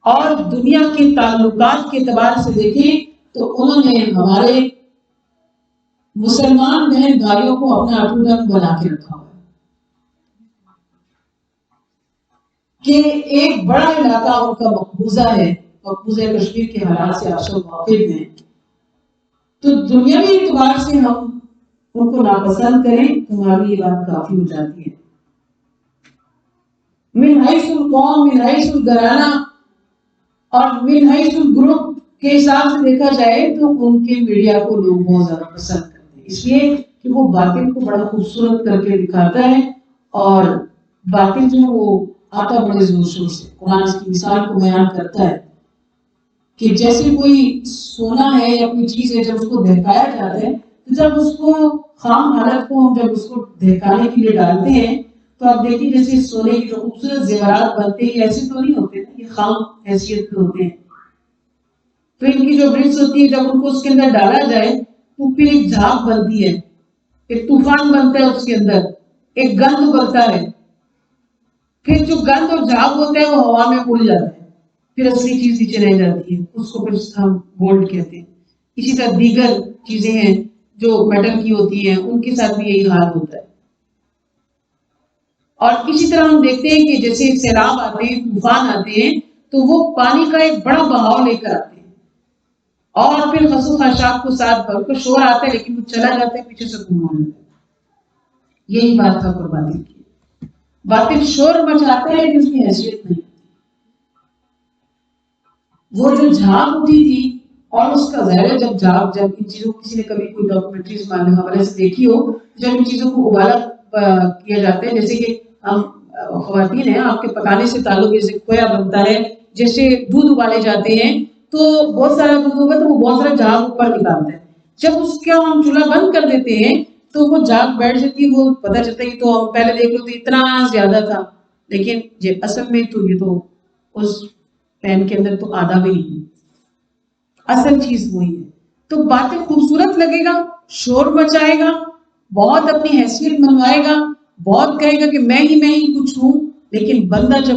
A: اور دنیا کے تعلقات کے اعتبار سے دیکھیں تو انہوں نے ہمارے مسلمان بہن بھائیوں کو اپنا اٹوڈنگ بنا کے رکھا ہوا ہے کہ ایک بڑا علاقہ ان کا مقبوضہ ہے، مقبوضہ کشمیر کے حالات سے آپ سب واقف ہیں. تو دنیاوی اعتبار سے ہم ان کو ناپسند کریں تو ہماری یہ بات کافی ہو جاتی ہے. من حیث القوم، من حیث الگرانہ اور من حیث الگروپ کے حساب سے دیکھا جائے تو ان کے میڈیا کو لوگ بہت زیادہ پسند کرتے ہیں، اس لیے کہ وہ باطل کو بڑا خوبصورت کر کے دکھاتا ہے اور باطل جو ہے وہ آتا بڑے زور شور سے. قرآن اس کی مثال کو بیان کرتا ہے کہ جیسے کوئی سونا ہے یا کوئی چیز ہے، جب اس کو دہکایا جاتا ہے تو جب اس کو خام حالت کو ہم جب اس کو دہکانے کے لیے ڈالتے ہیں تو آپ دیکھیں جیسے سونے کی جو خوبصورت زیورات بنتے ہیں ایسے تو نہیں ہوتے، یہ خام حیثیت کے ہوتے ہیں. تو ان کی جو برکس ہوتی ہے جب ان کو اس کے اندر ڈالا جائے تو پھر ایک جھاگ بنتی ہے، ایک طوفان بنتا ہے، اس کے اندر ایک گند بنتا ہے. پھر جو گند اور جھاگ ہوتا ہے وہ ہوا میں اڑ جاتا ہے، پھر اصلی چیز نیچے رہ جاتی ہے، اس کو پھر ہم گولڈ کہتے ہیں. اسی طرح دیگر چیزیں ہیں جو میٹل کی ہوتی ہیں ان کے ساتھ بھی یہی حال ہوتا ہے. اور اسی طرح ہم دیکھتے ہیں کہ جیسے سیلاب آتے ہیں، طوفان آتے ہیں تو وہ پانی کا ایک بڑا بہاؤ لے کر آتے ہیں اور پھر خس و خاشاک کو ساتھ بھر کو شور آتا ہے لیکن وہ چلا جاتا ہے، پیچھے سے گم ہو جاتا ہے. یہی بات تھا پر باطل کی. باطل شور مچاتا ہے لیکن اس کی حیثیت نہیں. وہ جو جھاگ اٹھی تھی اور اس کا ظاہر ہے جب ان چیزوں کو کسی نے کبھی کوئی ڈاکومنٹریز حوالے سے دیکھی ہو، جب ان چیزوں کو ابالا کیا جاتا ہے، جیسے کہ ہم خواتین ہیں، آپ کے پکانے سے تعلق جیسے کویا بنتا ہے، جیسے دودھ ابالے جاتے ہیں تو بہت سارا دودھ ہوگا تو وہ بہت سارا جھاگ اوپر نکالتا ہے. جب اس کا ہم چولہا بند کر دیتے ہیں تو وہ جھاگ بیٹھ جاتی ہے، وہ پتہ چلتا ہے کہ تو ہم پہلے دیکھ لو تو اتنا زیادہ تھا، لیکن اصل میں تو یہ تو اس پین کے اندر تو آدھا بھی نہیں ہے، اصل چیز وہی ہے. تو باطل خوبصورت لگے گا، شور مچائے گا، بہت اپنی حیثیت منوائے گا، بہت کہے گا کہ میں ہی کچھ ہوں، لیکن بندہ جب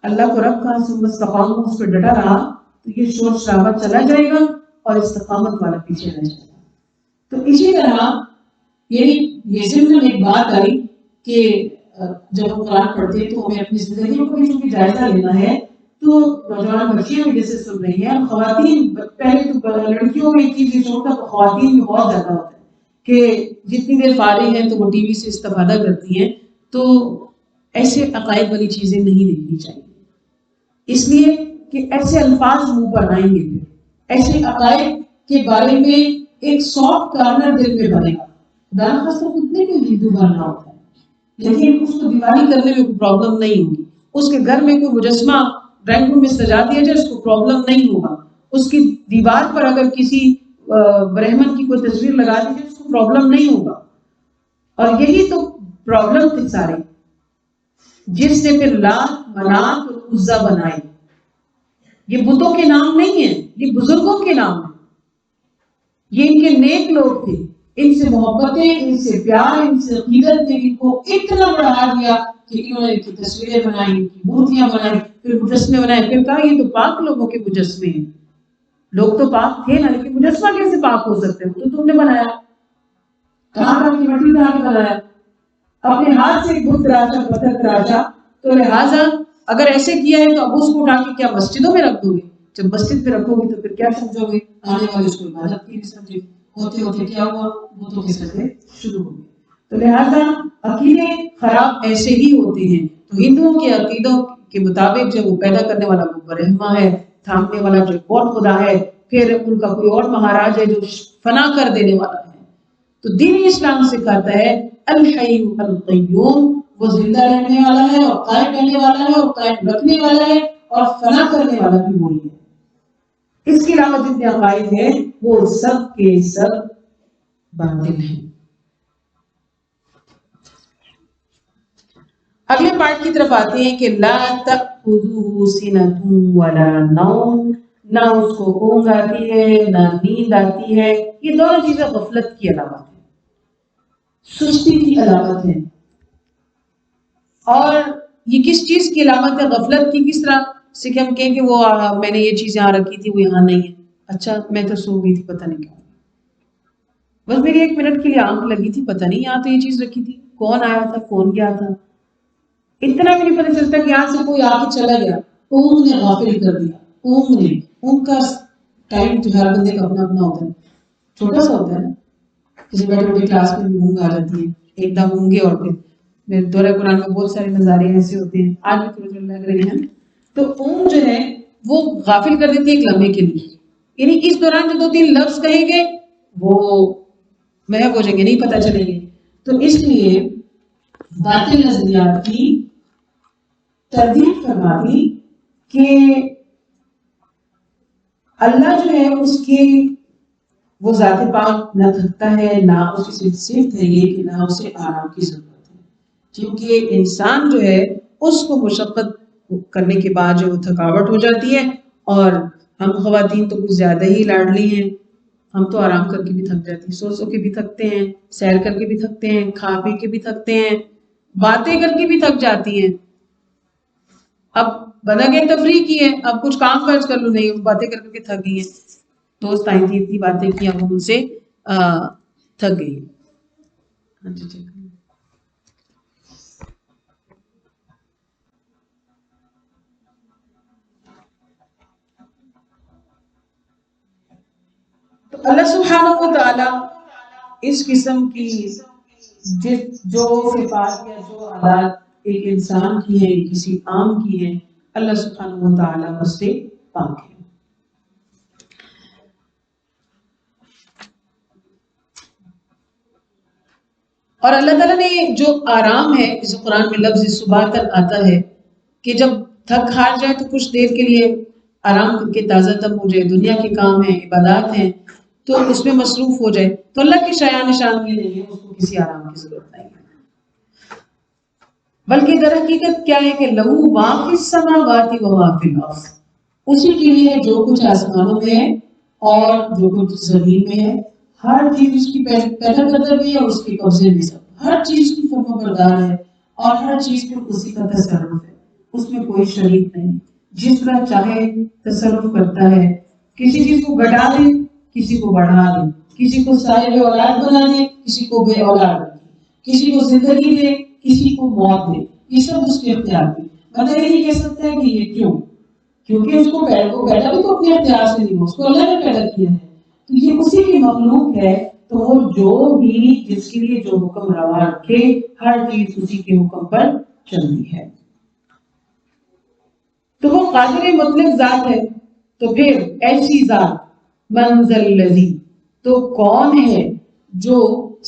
A: اللہ کو رب کا استقامت اس پہ ڈٹا رہا تو یہ شور شرابہ چلا جائے گا اور استقامت والا پیچھے رہ جائے گا. تو اسی طرح یہ ضمن میں ایک بات آئی کہ جب ہم قرآن پڑھتے ہیں تو ہمیں اپنی زندگی کو بھی چونکہ جائزہ لینا ہے. تو نوجوان بچیاں بھی جیسے سن رہی ہیں، خواتین پہلے تو لڑکیوں میں ایک چیز یہ ہوتا ہے، خواتین میں بہت زیادہ ہوتا ہے کہ جتنی دیر فارغ ہیں تو وہ ٹی وی سے استفادہ کرتی ہیں. تو ایسے عقائد والی چیزیں نہیں دیکھنی چاہیے، اس لیے کہ ایسے الفاظ منہ پر آئیں گے، ایسے عقائد کے بارے میں ایک سافٹ کارنر دل میں بنے گا. خاص طور اتنے کوئی ہندو بننا ہوتا ہے لیکن اس کو دیوالی کرنے میں کوئی پرابلم نہیں ہوگی، اس کے گھر میں کوئی مجسمہ ڈرائنگ روم میں سجا دیا جائے اس کو پرابلم نہیں ہوگا، اس کی دیوار پر اگر کسی برہمن کی کوئی تصویر لگا دی جائے اس کو پرابلم نہیں ہوگا. اور یہی تو پرابلم تھے سارے. جس نے پھر لات منات اور عزا بنائی. یہ بتوں کے نام نہیں ہیں، یہ بزرگوں کے نام ہیں. یہ ان کے نیک لوگ تھے، ان سے محبتیں، ان سے پیار، ان سے عقیدت نے ان کو اتنا بڑھا دیا کہ انہوں نے ان کی تصویریں بنائی، ان کی مورتیاں بنائی، پھر مجسمے بنائے. پھر کہا یہ تو پاک لوگوں کے مجسمے ہیں. لوگ تو پاک تھے نا، لیکن مجسمہ کیسے پاک ہو سکتے ہیں؟ تو تم نے بنایا، کہاں کی مٹی لا کے بنایا، اپنے ہاتھ سے ایک بت تراشا، پتھر تراشا. تو لہٰذا اگر ایسے کیا ہے تو اب اس کو اٹھا کے کیا مسجدوں میں رکھ دو گے؟ جب مسجد پہ رکھو گے تو پھر کیا سمجھو گے؟ آنے والے اس کو عبادت کی نہیں سمجھے. ہوتے ہوتے کیا ہوا؟ بتوں کے سجدے شروع ہو گئے. تو لہٰذا عقیدے خراب ایسے ہی ہوتے ہیں. تو ہندوؤں کے عقیدوں کے مطابق جو وہ پیدا کرنے والا وہ برہما ہے، تھامنے والا جو اور خدا ہے، پھر ان کا کوئی اور مہاراج ہے جو فنا کر دینے والا ہے. تو دین اسلام سکھاتا ہے الحی القیوم، وہ زندہ رہنے والا ہے اور قائم رہنے والا ہے اور قائم رکھنے والا ہے اور فنا کرنے والا بھی وہی ہے. اس کے علاوہ جتنے عقائد ہیں وہ سب کے سب باطل ہیں. اگلے پارٹ کی طرف آتے ہیں کہ لا تأخذہ سنۃ ولا نوم، نہ اس کو اونگ آتی ہے نہ نیند آتی ہے. یہ دونوں چیزیں غفلت کی علامت ہیں، سستی کی علامت ہے. اور یہ کس چیز کی علامت ہے غفلت کی؟ کس طرح سے کہ ہم کہیں کہ وہ میں نے یہ چیز یہاں رکھی تھی وہ یہاں نہیں ہے. اچھا میں تو سو گئی تھی، پتہ نہیں کیا، بس میری 1 منٹ کے لیے آنکھ لگی تھی، پتہ نہیں یہاں تو یہ چیز رکھی تھی، کون آیا تھا کون گیا تھا، اتنا بھی نہیں پتہ چلتا کہ یہاں سے کوئی آ کے چلا گیا. اونگ نے غافل کر دیا. اونگ کا ٹائم تو ہر بندے کا اپنا اپنا ہوتا ہے، چھوٹا سا ہوتا ہے نا. کسی بڑے بڑے کلاس میں بھی اونگ آ جاتی ہے، ایک دم اونگے. اور پھر میرے دورہ قرآن میں بہت سارے نظارے ایسے ہوتے ہیں، آج بھی تھوڑے لگ رہے ہیں. تو اونگ جو ہے وہ غافل کر دیتی ہے ایک لمحے کے لیے. یعنی اس دوران جو 2-3 لفظ کہیں گے وہ محو ہو جائیں گے، نہیں پتہ چلیں گے. تو اس لیے باطل نظریات کی تردید فرما دی کہ اللہ جو ہے اس کی وہ ذات پاک نہ تھکتا ہے، نہ اس کی صفت ہے یہ کہ نہ اسے آرام کی ضرورت ہے. کیونکہ انسان جو ہے اس کو مشقت کرنے کے بعد جو وہ تھکاوٹ ہو جاتی ہے. اور ہم خواتین تو کچھ زیادہ ہی لاڈلی ہیں، ہم تو آرام کر کے بھی تھک جاتے ہیں، سو کے بھی تھکتے ہیں، سیر کر کے بھی تھکتے ہیں، کھا پی کے بھی تھکتے ہیں، باتیں کر کے بھی تھک جاتی ہیں. اب بنا کے تفریح کی ہے، اب کچھ کام کاج کر لو، نہیں باتیں کر کے تھک گئی ہیں. دوست آئی تھی، اتنی باتیں کی، اب ان سے تھک گئی. ہاں جی. تو اللہ سبحانہ و تعالی اس قسم کی جو صفات یا جو عادات ایک انسان کی ہے، کسی عام کی ہے، اللہ سبحانہ و تعالی اس سے پاک ہے. اور اللہ تعالیٰ نے جو آرام ہے، جس قرآن میں لفظ سباتن آتا ہے کہ جب تھک ہار جائے تو کچھ دیر کے لیے آرام کر کے تازہ تب ہو جائے، دنیا کے کام ہیں، عبادات ہیں، تو اس میں مصروف ہو جائے. تو اللہ کی نشان یہ نہیں ہے اس کو کسی آرام کی ضرورت نہیں ہے. بلکہ در حقیقت کیا ہے کہ لہو ما فی السماوات و ما فی الارض، اسی کے لیے جو کچھ آسمانوں میں ہے اور جو کچھ زمین میں ہے، ہر چیز اس کی پیدا کرتا بھی ہے اور اس کے قبضے میں سب، ہر چیز کی فرما بردار ہے اور ہر چیز پر اسی کا تصرف ہے، اس میں کوئی شریک نہیں. جس طرح چاہے تصرف کرتا ہے، کسی چیز کو گھٹا دے کسی کو بڑھا دے، کسی کو صاحب اولاد بنا دے کسی کو بے اولاد بنا دے، کسی کو زندگی دے کسی کو موت دے، یہ سب اس کے اختیار میں. بندہ یہ نہیں کہہ سکتا ہے کہ یہ کیوں، کیونکہ اس کو پیدا بھی تو اپنے اختیار سے نہیں ہو، اس کو اللہ نے پیدا کیا ہے، تو یہ اسی کی مخلوق ہے. تو وہ جو بھی جس کے لیے جو حکم روا رکھے، ہر چیز اسی کے حکم پر چلتی ہے. تو وہ قادر مطلق ذات ہے. تو پھر ایسی ذات من ذا الذی، تو کون ہے جو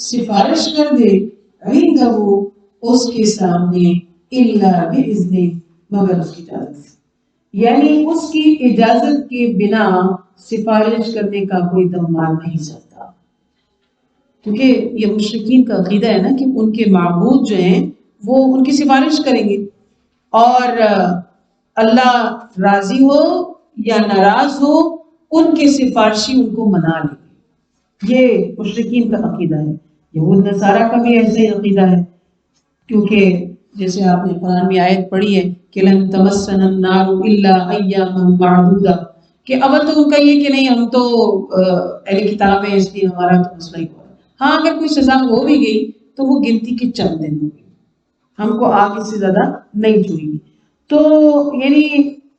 A: سفارش کر دے عنده اس کے سامنے الا باذنہ، مگر اس کی اجازت سے. یعنی اس کی اجازت کے بنا سفارش کرنے کا کوئی دم مار نہیں سکتا. کیونکہ یہ مشرکین کا عقیدہ ہے نا کہ ان کے معبود جو ہیں وہ ان کی سفارش کریں گے. اور اللہ راضی ہو یا ناراض ہو ان کے سفارشی ان کو منا لیں گے. یہ مشرکین کا عقیدہ ہے. یہود نصارہ کا بھی ایسا ہی عقیدہ ہے، کیونکہ جیسے آپ نے قرآن میں آیت پڑھی ہے کہ لن تمسنا النار الا ایاما معدودہ، کہ اول تو ان کا یہ کہ نہیں ہم تو اہل کتاب ہیں اس لیے ہمارا تو مسئلہ ہی ہوا. ہاں اگر کوئی سزا ہو بھی گئی تو وہ گنتی کے چند دن ہوگی، ہم کو آگ اس سے زیادہ نہیں چھوئیں گی. تو یعنی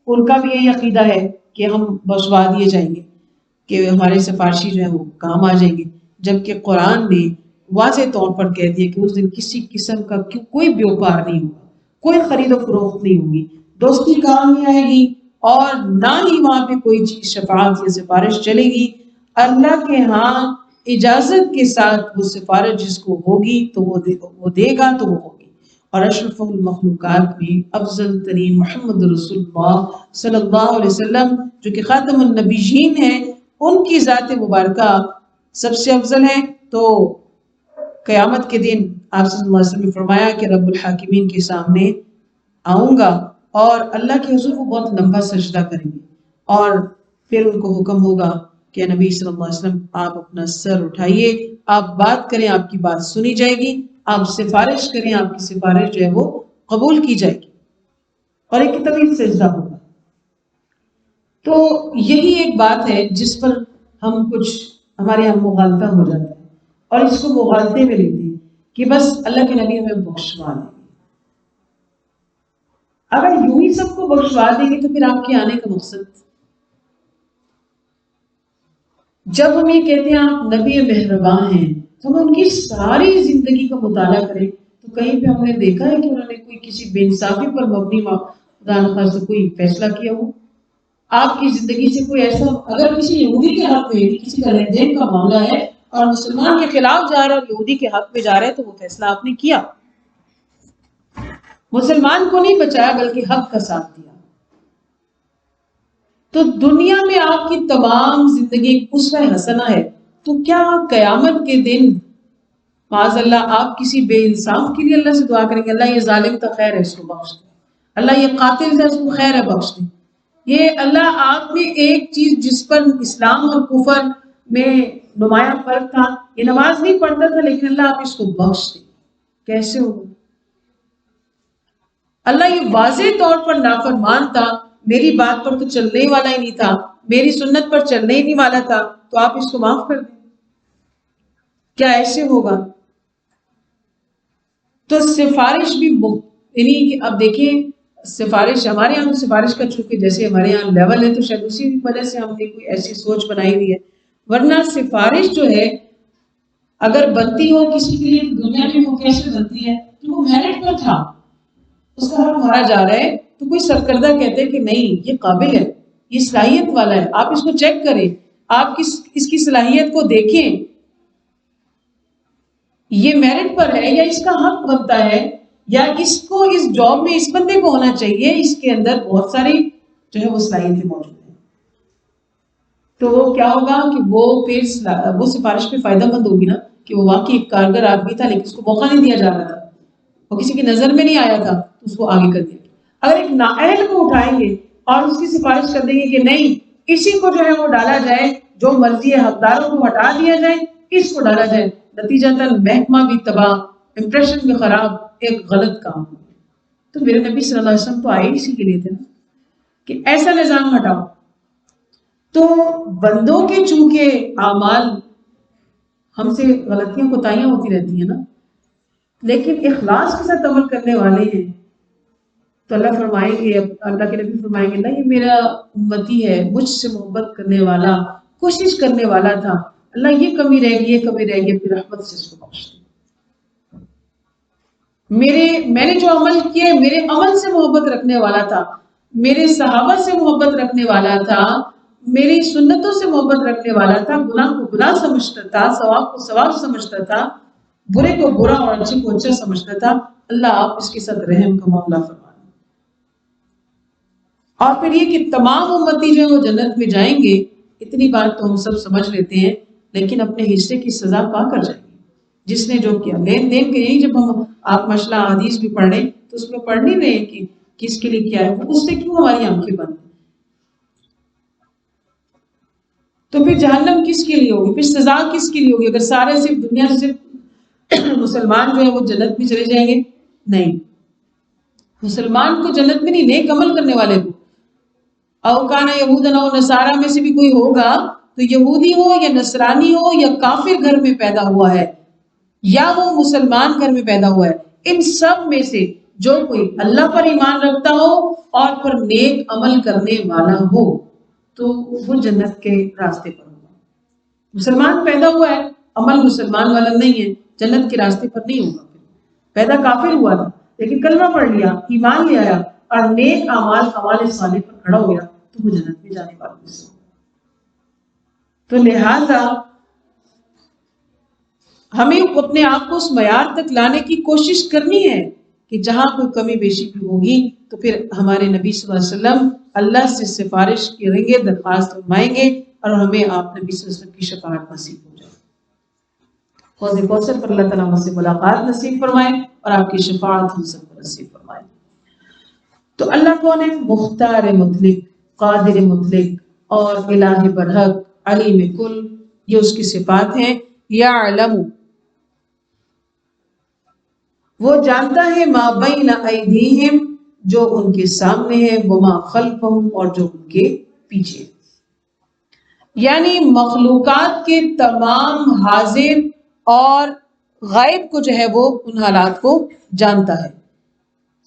A: ان کا بھی یہی عقیدہ ہے کہ ہم بخشوا دیے جائیں گے، کہ ہمارے سفارشی جو ہے وہ کام آ جائیں گے. جبکہ قرآن نے واضح طور پر کہہ دیا کہ اس دن کسی قسم کا کوئی بیوپار نہیں ہوگا، کوئی خرید و فروخت نہیں ہوگی، دوستی کام نہیں آئے گی، اور نہ ہی وہاں پہ کوئی چیز شفاعت یا سفارش چلے گی. اللہ کے ہاں اجازت کے ساتھ وہ سفارش جس کو ہوگی تو وہ دے گا تو وہ ہوگی. اور اشرف المخلوقات میں افضل ترین محمد رسول اللہ صلی اللہ علیہ وسلم جو کہ خاتم النبیین ہیں، ان کی ذات مبارکہ سب سے افضل ہے. تو قیامت کے دن آپ صلی اللہ علیہ وسلم نے فرمایا کہ رب الحاکمین کے سامنے آؤں گا اور اللہ کے حضور وہ بہت لمبا سجدہ کریں گے، اور پھر ان کو حکم ہوگا کہ نبی صلی اللہ علیہ وسلم آپ اپنا سر اٹھائیے، آپ بات کریں، آپ کی بات سنی جائے گی، آپ سفارش کریں، آپ کی سفارش جو ہے وہ قبول کی جائے گی، اور ایک طویل سجدہ ہوگا. تو یہی ایک بات ہے جس پر ہم کچھ ہمارے یہاں مغالطہ ہو جاتا ہے، اور اس کو مغالطے میں لیتے ہیں کہ بس اللہ کے نبی ہمیں بخشوا دیں گے. اگر یوں ہی سب کو بخشوا دیں گے تو پھر آپ کے آنے کا مقصد؟ جب ہم یہ کہتے ہیں آپ نبی مہربان ہیں تو ہم ان کی ساری زندگی کا مطالعہ کریں تو کہیں پہ ہم نے دیکھا ہے کہ انہوں نے کوئی کسی بے انصافی پر مبنی خدا نخواستہ سے کوئی فیصلہ کیا ہو؟ آپ کی زندگی سے کوئی ایسا، اگر کسی یہودی کے حق میں کسی کا لین دین کا معاملہ ہے اور مسلمان کے خلاف جا رہا ہے اور یہودی کے حق میں جا رہا ہے تو وہ فیصلہ آپ نے کیا، مسلمان کو نہیں بچایا بلکہ حق کا ساتھ دیا. تو دنیا میں آپ کی تمام زندگی اسوہ حسنہ ہے، تو کیا قیامت کے دن معاذ اللہ آپ کسی بے انصاف کے لیے اللہ سے دعا کریں گے اللہ یہ ظالم تو خیر ہے اس کو بخش دے، اللہ یہ قاتل تھا اس کو خیر ہے بخش دے؟ یہ اللہ آپ میں ایک چیز جس پر اسلام اور کفر میں نمایاں فرق تھا، یہ نماز نہیں پڑھتا تھا لیکن اللہ آپ اس کو بخش دے، کیسے ہوگا؟ اللہ یہ واضح طور پر نافرمان تھا، میری بات پر تو چلنے ہی والا ہی نہیں تھا، میری سنت پر چلنے ہی نہیں والا تھا، تو آپ اس کو معاف کر دیں، کیا ایسے ہوگا؟ تو سفارش بھی یعنی کہ اب دیکھیں سفارش ہمارے یہاں سفارش کا چونکہ جیسے ہمارے یہاں لیول ہے تو شاید اسی وجہ سے ہم نے کوئی ایسی سوچ بنائی ہوئی ہے، ورنہ سفارش جو ہے اگر بنتی ہو کسی کے لیے دنیا میں وہ کیسے بنتی ہے کہ وہ میرٹ پر تھا، اس کا حق مارا جا رہا ہے تو کوئی سرکردہ کہتے ہیں کہ نہیں یہ قابل ہے، یہ صلاحیت والا ہے، آپ اس کو چیک کریں، آپ اس کی صلاحیت کو دیکھیں، یہ میرٹ پر ہے یا اس کا حق بنتا ہے، یا اس کو اس جاب میں اس بندے کو ہونا چاہیے، اس کے اندر بہت ساری جو ہے وہ صلاحیتیں موجود ہیں. تو وہ کیا ہوگا کہ وہ پھر وہ سفارش پہ فائدہ مند ہوگی نا کہ وہ واقعی ایک کارگر آدمی تھا لیکن اس کو موقع نہیں دیا جا رہا تھا، وہ کسی کی نظر میں نہیں آیا تھا تو اس کو آگے کر دیا. اگر ایک نااہل کو اٹھائیں گے اور اس کی سفارش کر دیں گے کہ نہیں اسی کو جو ہے وہ ڈالا جائے، جو مرضی ہے حقداروں کو ہٹا دیا جائے، اس کو ڈالا جائے، نتیجہ محکمہ بھی تباہ، امپریشن بھی خراب، ایک غلط کام. تو میرے نبی صلی اللہ علیہ وسلم تو آئے اسی کے لیے تھے نا کہ ایسا نظام ہٹاؤ. تو بندوں کے چونکہ اعمال ہم سے غلطیاں کوتاہیاں ہوتی رہتی ہیں نا، لیکن اخلاص کے ساتھ عمل کرنے والے ہیں تو اللہ فرمائیں گے، اللہ کے نبی فرمائیں گے اللہ یہ میرا امتی ہے، مجھ سے محبت کرنے والا، کوشش کرنے والا تھا، اللہ یہ کمی رہ گئی، یہ کمی رہ گئی، پھر رحمت سے اس کو بخش دے. میں نے جو عمل کیے میرے عمل سے محبت رکھنے والا تھا، میرے صحابہ سے محبت رکھنے والا تھا، میری سنتوں سے محبت رکھنے والا تھا، گناہ کو گناہ سمجھتا تھا، ثواب کو ثواب سمجھتا تھا، برے کو برا اور اچھے کو اچھا سمجھتا تھا، اللہ آپ اس کے ساتھ رحم کا معاملہ فرمائیں. اور پھر یہ کہ تمام امتی جو وہ جنت میں جائیں گے، اتنی بات تو ہم سب سمجھ لیتے ہیں، لیکن اپنے حصے کی سزا پا کر جائیں گے جس نے جو کیا. لین دین کے یہی جب ہم آپ مسئلہ حدیث بھی پڑھ رہے تو اس میں پڑھ نہیں رہے کس کے لیے کیا ہے، اس سے کیوں ہماری آنکھیں بند ہیں؟ تو پھر جہنم کس کے لیے ہوگی، پھر سزا کس کے لیے ہوگی؟ اگر سارے صرف دنیا سے صرف مسلمان جو ہے وہ جنت میں چلے جائیں گے؟ نہیں، مسلمان کو جنت میں نہیں، نیک عمل کرنے والے کو. او کان یہودن او نصارا میں سے بھی کوئی ہوگا تو یہودی ہو یا نصرانی ہو یا کافر گھر میں پیدا ہوا ہے یا وہ مسلمان گھر میں پیدا ہوا ہے، ان سب میں سے جو کوئی اللہ پر ایمان رکھتا ہو اور پھر نیک عمل کرنے والا ہو تو وہ جنت کے راستے پر ہوگا. مسلمان پیدا ہوا ہے، عمل مسلمان والا نہیں ہے، جنت کے راستے پر نہیں ہوگا. پیدا کافر ہوا تھا لیکن کلمہ پڑھ لیا، ایمان لے آیا اور نیک اعمال صالح پر کھڑا ہو گیا تو وہ جنت میں جانے والا ہے. تو لہذا ہمیں اپنے آپ کو اس معیار تک لانے کی کوشش کرنی ہے کہ جہاں کوئی کمی بیشی بھی ہوگی تو پھر ہمارے نبی صلی اللہ علیہ وسلم اللہ سے سفارش کریں گے، درخواست فرمائیں گے اور ہمیں آپ نبی صلی اللہ علیہ وسلم کی شفاعت نصیب ہو جائے. حوض کوثر پر اللہ تعالیٰ ہم سے ملاقات نصیب فرمائے اور آپ کی شفاعت ہم سب کو نصیب فرمائے. تو اللہ کون ہے؟ مختار مطلق، قادر مطلق اور الہ برحق، علیم کل، یہ اس کی صفات ہیں. یعلم، وہ جانتا ہے، ما بین ایدیہم، جو ان کے سامنے ہے، وما خلفہم، اور جو ان کے پیچھے. یعنی مخلوقات کے تمام حاضر اور غائب کو جو ہے وہ ان حالات کو جانتا ہے.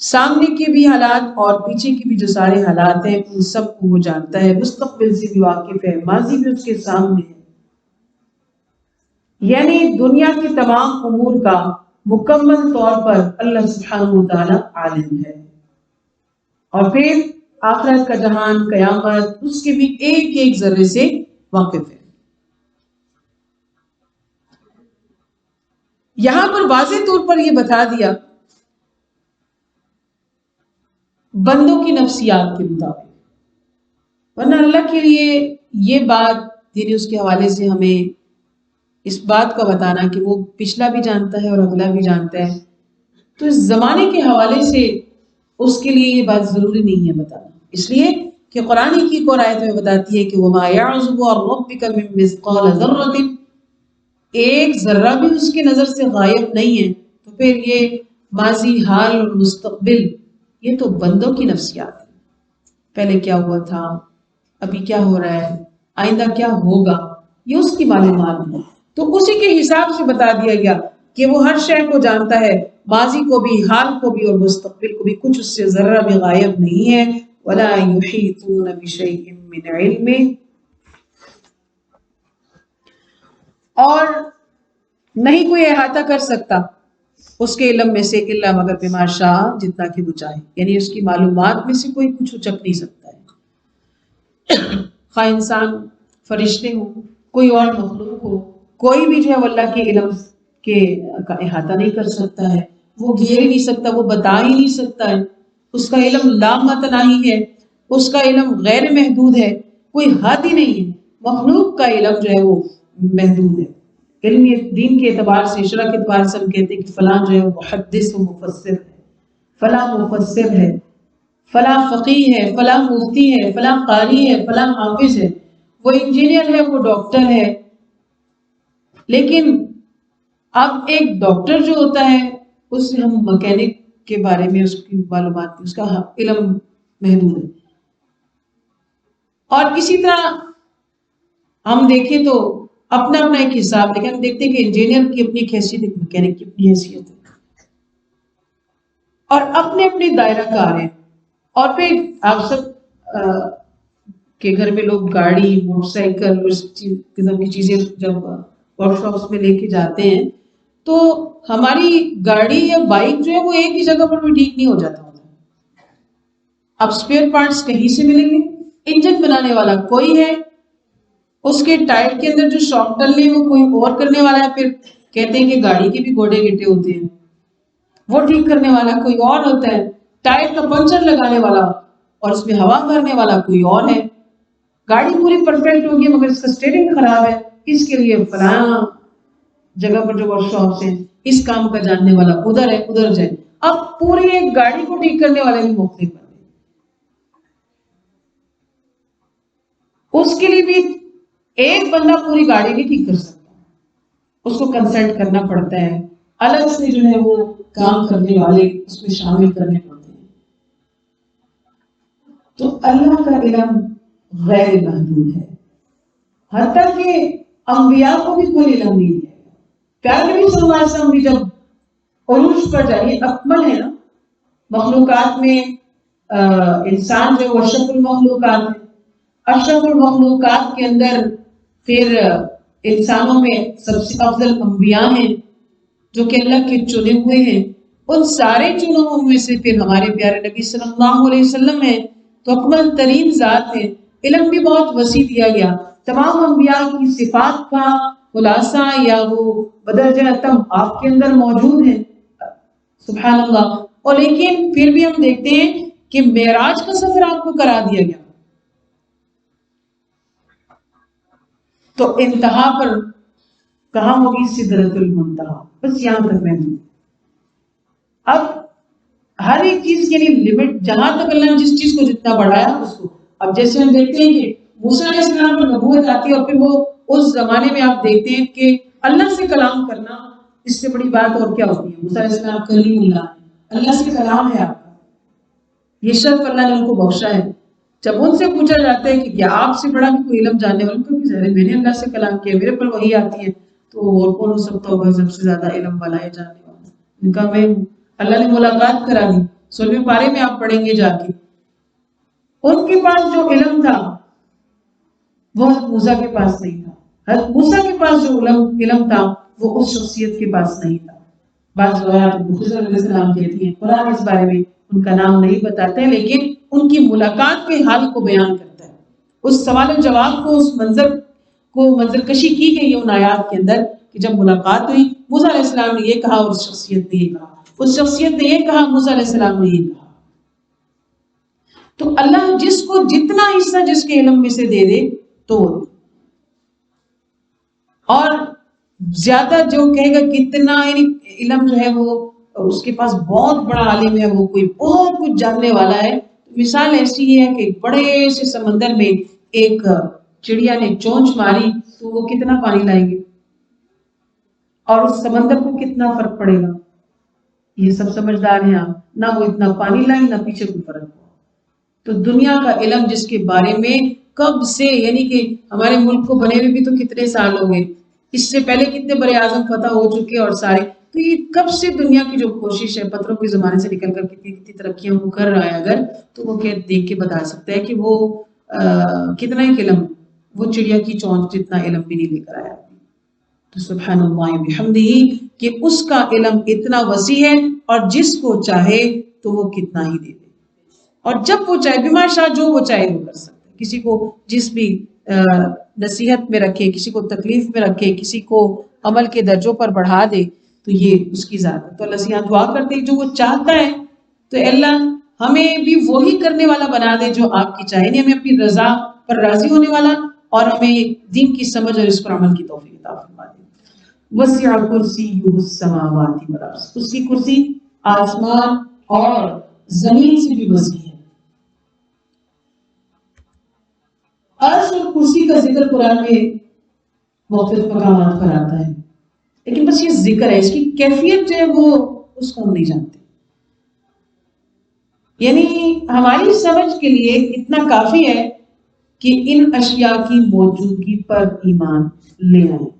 A: سامنے کے بھی حالات اور پیچھے کے بھی جو سارے حالات ہیں ان سب کو وہ جانتا ہے. مستقبل سے بھی واقف ہے، ماضی بھی اس کے سامنے ہے. یعنی دنیا کے تمام امور کا مکمل طور پر اللہ سبحانہ وتعالی عالم ہے. اور پھر آخرت کا جہان، قیامت، اس کے بھی ایک ایک ذرے سے واقف ہے. یہاں پر واضح طور پر یہ بتا دیا بندوں کی نفسیات کے مطابق، ورنہ اللہ کے لیے یہ بات یعنی اس کے حوالے سے ہمیں اس بات کا بتانا کہ وہ پچھلا بھی جانتا ہے اور اگلا بھی جانتا ہے، تو اس زمانے کے حوالے سے اس کے لیے یہ بات ضروری نہیں ہے بتانا. اس لیے کہ قرآن کی ایک اور آیت میں بتاتی ہے کہ وَمَا يَعْزُبُ عَنْ رَبِّكَ مِن مِّثْقَالَ ذَرَّةٍ، ایک ذرہ بھی اس کی نظر سے غائب نہیں ہے. تو پھر یہ ماضی، حال اور مستقبل یہ تو بندوں کی نفسیات ہے. پہلے کیا ہوا تھا، ابھی کیا ہو رہا ہے، آئندہ کیا ہوگا، یہ اس کی معلومات ہے. تو اسی کے حساب سے بتا دیا گیا کہ وہ ہر شے کو جانتا ہے، ماضی کو بھی، حال کو بھی اور مستقبل کو بھی، کچھ اس سے ذرہ بھی غائب نہیں ہے. وَلَا يُحِيطُونَ بِشَيْءٍ مِّنْ عِلْمِهِ، اور نہیں کوئی احاطہ کر سکتا اس کے علم میں سے الا مگر بما شاء، جتنا کہ وہ چاہے. یعنی اس کی معلومات میں سے کوئی کچھ اچک نہیں سکتا ہے. خواہ انسان، فرشتے ہوں، کوئی اور مخلوق ہو، کوئی بھی جو ہے اللہ کے علم کا احاطہ نہیں کر سکتا ہے. وہ گھیر ہی نہیں سکتا، وہ بتا ہی نہیں سکتا ہے. اس کا علم لامتناہی ہے، اس کا علم غیر محدود ہے، کوئی حد ہی نہیں ہے. مخلوق کا علم جو ہے وہ محدود ہے. علمی دین کے اعتبار سے، شرع کے اعتبار سے ہم کہتے ہیں کہ فلاں جو ہے محدث و مفسر ہے، فلاں مفسر ہے، فلاں فقیہ ہے، فلاں مفتی ہے، فلاں قاری ہے، فلاں حافظ ہے، وہ انجینئر ہے، وہ ڈاکٹر ہے. لیکن اب ایک ڈاکٹر جو ہوتا ہے اس سے ہم مکینک کے بارے میں اس کی معلومات، اس کا علم محدود ہے. اور اسی طرح ہم دیکھیں تو اپنا اپنا ایک حساب، لیکن ہم دیکھتے ہیں کہ انجینئر کی اپنی حیثیت ہے، مکینک کی اپنی حیثیت ہے، اور اپنے اپنے دائرہ کار ہیں. اور پھر آپ سب کے گھر میں لوگ گاڑی، موٹر سائیکل اور اس قسم کی چیزیں جب ورک شاپس میں لے کے جاتے ہیں تو ہماری گاڑی یا بائک جو ہے وہ ایک ہی جگہ پر بھی ٹھیک نہیں ہو جاتا ہوتا. اب اسپیئر پارٹس کہیں سے ملیں گے، انجن بنانے والا کوئی ہے، اس کے ٹائر کے اندر جو شاک ڈلنے وہ کوئی اور کرنے والا ہے. پھر کہتے ہیں کہ گاڑی کے بھی گوڑے گٹے ہوتے ہیں، وہ ٹھیک کرنے والا کوئی اور ہوتا ہے. ٹائر کا پنچر لگانے والا اور اس میں ہوا بھرنے والا کوئی اور ہے. گاڑی پوری پرفیکٹ ہوگی مگر اس کا اسٹیئرنگ خراب ہے، اس کے لیے فلاں جگہ پر جو ورک شاپس ہیں اس کام کا جاننے والا ادھر ہے، ادھر جائے. اب پوری ایک گاڑی کو ٹھیک کرنے والے بھی مختلف ہیں. اس کے لیے بھی ایک بندہ پوری گاڑی نہیں ٹھیک کر سکتا، اس کو کنسلٹ کرنا پڑتا ہے، الگ سے جو ہے وہ کام کرنے والے اس میں شامل کرنے پڑتے ہیں۔ تو اللہ کا علم غیر محدود ہے، حتیٰ کہ انبیاء کو بھی کوئی علم نہیں ہے۔ پیارے نبی صلی اللہ علیہ وسلم بھی جب عروج پر جائے، اکمل ہے نا مخلوقات میں، انسان جو وہ اشرف المخلوقات ہے، اشرف المخلوقات کے اندر پھر انسانوں میں سب سے افضل انبیاء ہیں جو کہ اللہ کے چنے ہوئے ہیں، ان سارے چنوں میں سے پھر ہمارے پیارے نبی صلی اللہ علیہ وسلم ہیں، تو اکمل ترین ذات ہے۔ علم بھی بہت وسیع دیا گیا، تمام انبیاء کی صفات کا خلاصہ یا وہ بدرجہ اتم آپ کے اندر موجود ہے، سبحان اللہ۔ اور لیکن پھر بھی ہم دیکھتے ہیں کہ معراج کا سفر آپ کو کرا دیا گیا، تو انتہا پر کہاں ہوگی؟ سدرۃ المنتہا، بس یہاں تک میں ہوں۔ اب ہر ایک چیز کے لیے لمٹ، جہاں تک اللہ نے جس چیز کو جتنا بڑھایا اس کو، اب جیسے ہم دیکھتے ہیں کہ موسیٰ علیہ السلام پر نبوت آتی ہے، اور پھر وہ اس زمانے میں آپ دیکھتے ہیں کہ اللہ سے کلام کرنا اس سے بڑی بات اور کیا ہوتی ہے؟ موسیٰ علیہ السلام کلیم اللہ ہے، اللہ سے کلام ہے آپ کا، یہ شرف اللہ نے ان کو بخشا ہے۔ جب ان سے پوچھا جاتا ہے کہ کیا آپ سے بڑا بھی کوئی علم جاننے والا، کو بھی ظاہر ہے میں نے اللہ سے کلام کیا، میرے پر وحی آتی ہے، تو اور کون ہو سکتا ہوگا سب سے زیادہ علم والا ہے، جاننے والا؟ ان کا میں ہوں۔ اللہ نے ملاقات کرا دی، 16ویں پارے میں آپ پڑھیں گے جا کے، ان کے پاس جو علم تھا وہ حضرت موسیٰ کے پاس نہیں تھا، حضرت موسیٰ کے پاس جو علم تھا وہ اس شخصیت کے پاس نہیں تھا۔ بعض روایات خضر علیہ السلام کہتی ہیں، قرآن اس بارے میں ان کا نام نہیں بتاتا ہے، لیکن ان کی ملاقات کے حال کو بیان کرتا ہے، اس سوال و جواب کو، اس منظر کشی کی گئی ہے ان آیات کے اندر، کہ جب ملاقات ہوئی موسیٰ علیہ السلام نے یہ کہا اور اس شخصیت نے یہ کہا، اس شخصیت نے یہ کہا، موسیٰ علیہ السلام نے یہ کہا۔ تو اللہ جس کو جتنا حصہ جس کے علم میں سے دے دے تو، اور زیادہ جو کہے گا کتنا یعنی علم جو ہے وہ اس کے پاس بہت بڑا عالم ہے، وہ کوئی بہت کچھ جاننے والا ہے۔ مثال ایسی ہے کہ بڑے سے سمندر میں ایک چڑیا نے چونچ ماری تو وہ کتنا پانی لائیں گے، اور اس سمندر کو کتنا فرق پڑے گا؟ یہ سب سمجھدار ہیں آپ، نہ وہ اتنا پانی لائیں نہ پیچھے کوئی فرق ہو۔ تو دنیا کا علم جس کے بارے میں کب سے، یعنی کہ ہمارے ملک کو بنے ہوئے بھی تو کتنے سال ہو گئے، اس سے پہلے کتنے بڑے اعظم فتح ہو چکے اور سارے، تو یہ کب سے دنیا کی جو کوشش ہے پتھروں کے زمانے سے نکل کر کتنی ترقیاں وہ کر رہا ہے، اگر تو وہ دیکھ کے بتا سکتا ہے کہ وہ کتنا ہی علم، وہ چڑیا کی چونچ جتنا علم بھی نہیں لے کر آیا۔ تو سبحان اللہ بحمدہ کہ اس کا علم اتنا وسیع ہے، اور جس کو چاہے تو وہ کتنا ہی دے دے، اور جب وہ چاہے بما شاء، جو وہ چاہے وہ کر سکتا ہے۔ کسی کو جس بھی نصیحت میں رکھے، کسی کو تکلیف میں رکھے، کسی کو عمل کے درجوں پر بڑھا دے، تو یہ اس کی ذات ہے۔ تو اللہ سے یہاں دعا کرتے ہیں جو وہ چاہتا ہے، تو اللہ ہمیں بھی وہی کرنے والا بنا دے جو آپ کی چاہے، ہمیں اپنی رضا پر راضی ہونے والا، اور ہمیں دین کی سمجھ اور اس پر عمل کی توفیق عطا فرما دے۔ وسع کرسیہ السماوات والارض، اس کی کرسی آسمان اور زمین سے بھی وسیع ہے۔ عرش اور کرسی کا ذکر قرآن میں مختلف مقامات پر آتا ہے، لیکن بس یہ ذکر ہے، اس کی کیفیت جو ہے وہ اس کو ہم نہیں جانتے۔ یعنی ہماری سمجھ کے لیے اتنا کافی ہے کہ ان اشیاء کی موجودگی پر ایمان لے آئیں،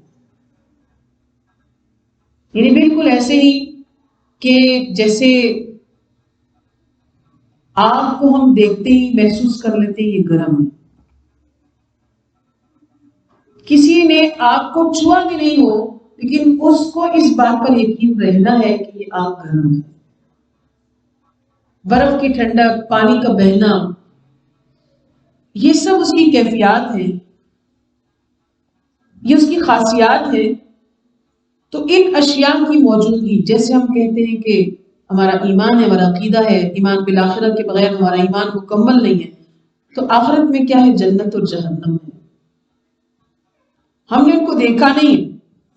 A: یعنی بالکل ایسے ہی کہ جیسے آگ کو ہم دیکھتے ہی محسوس کر لیتے ہیں یہ گرم ہے، کسی نے آگ کو چھوا بھی نہیں ہو لیکن اس کو اس بات پر یقین رہنا ہے کہ یہ آگ گرم ہے۔ برف کی ٹھنڈک، پانی کا بہنا، یہ سب اس کی کیفیات ہیں، یہ اس کی خاصیات ہیں۔ تو ان اشیاء کی موجودگی، جیسے ہم کہتے ہیں کہ ہمارا ایمان ہے، ہمارا عقیدہ ہے، ایمان بالآخرت کے بغیر ہمارا ایمان مکمل نہیں ہے، تو آخرت میں کیا ہے؟ جنت اور جہنم ہے۔ ہم نے ان کو دیکھا نہیں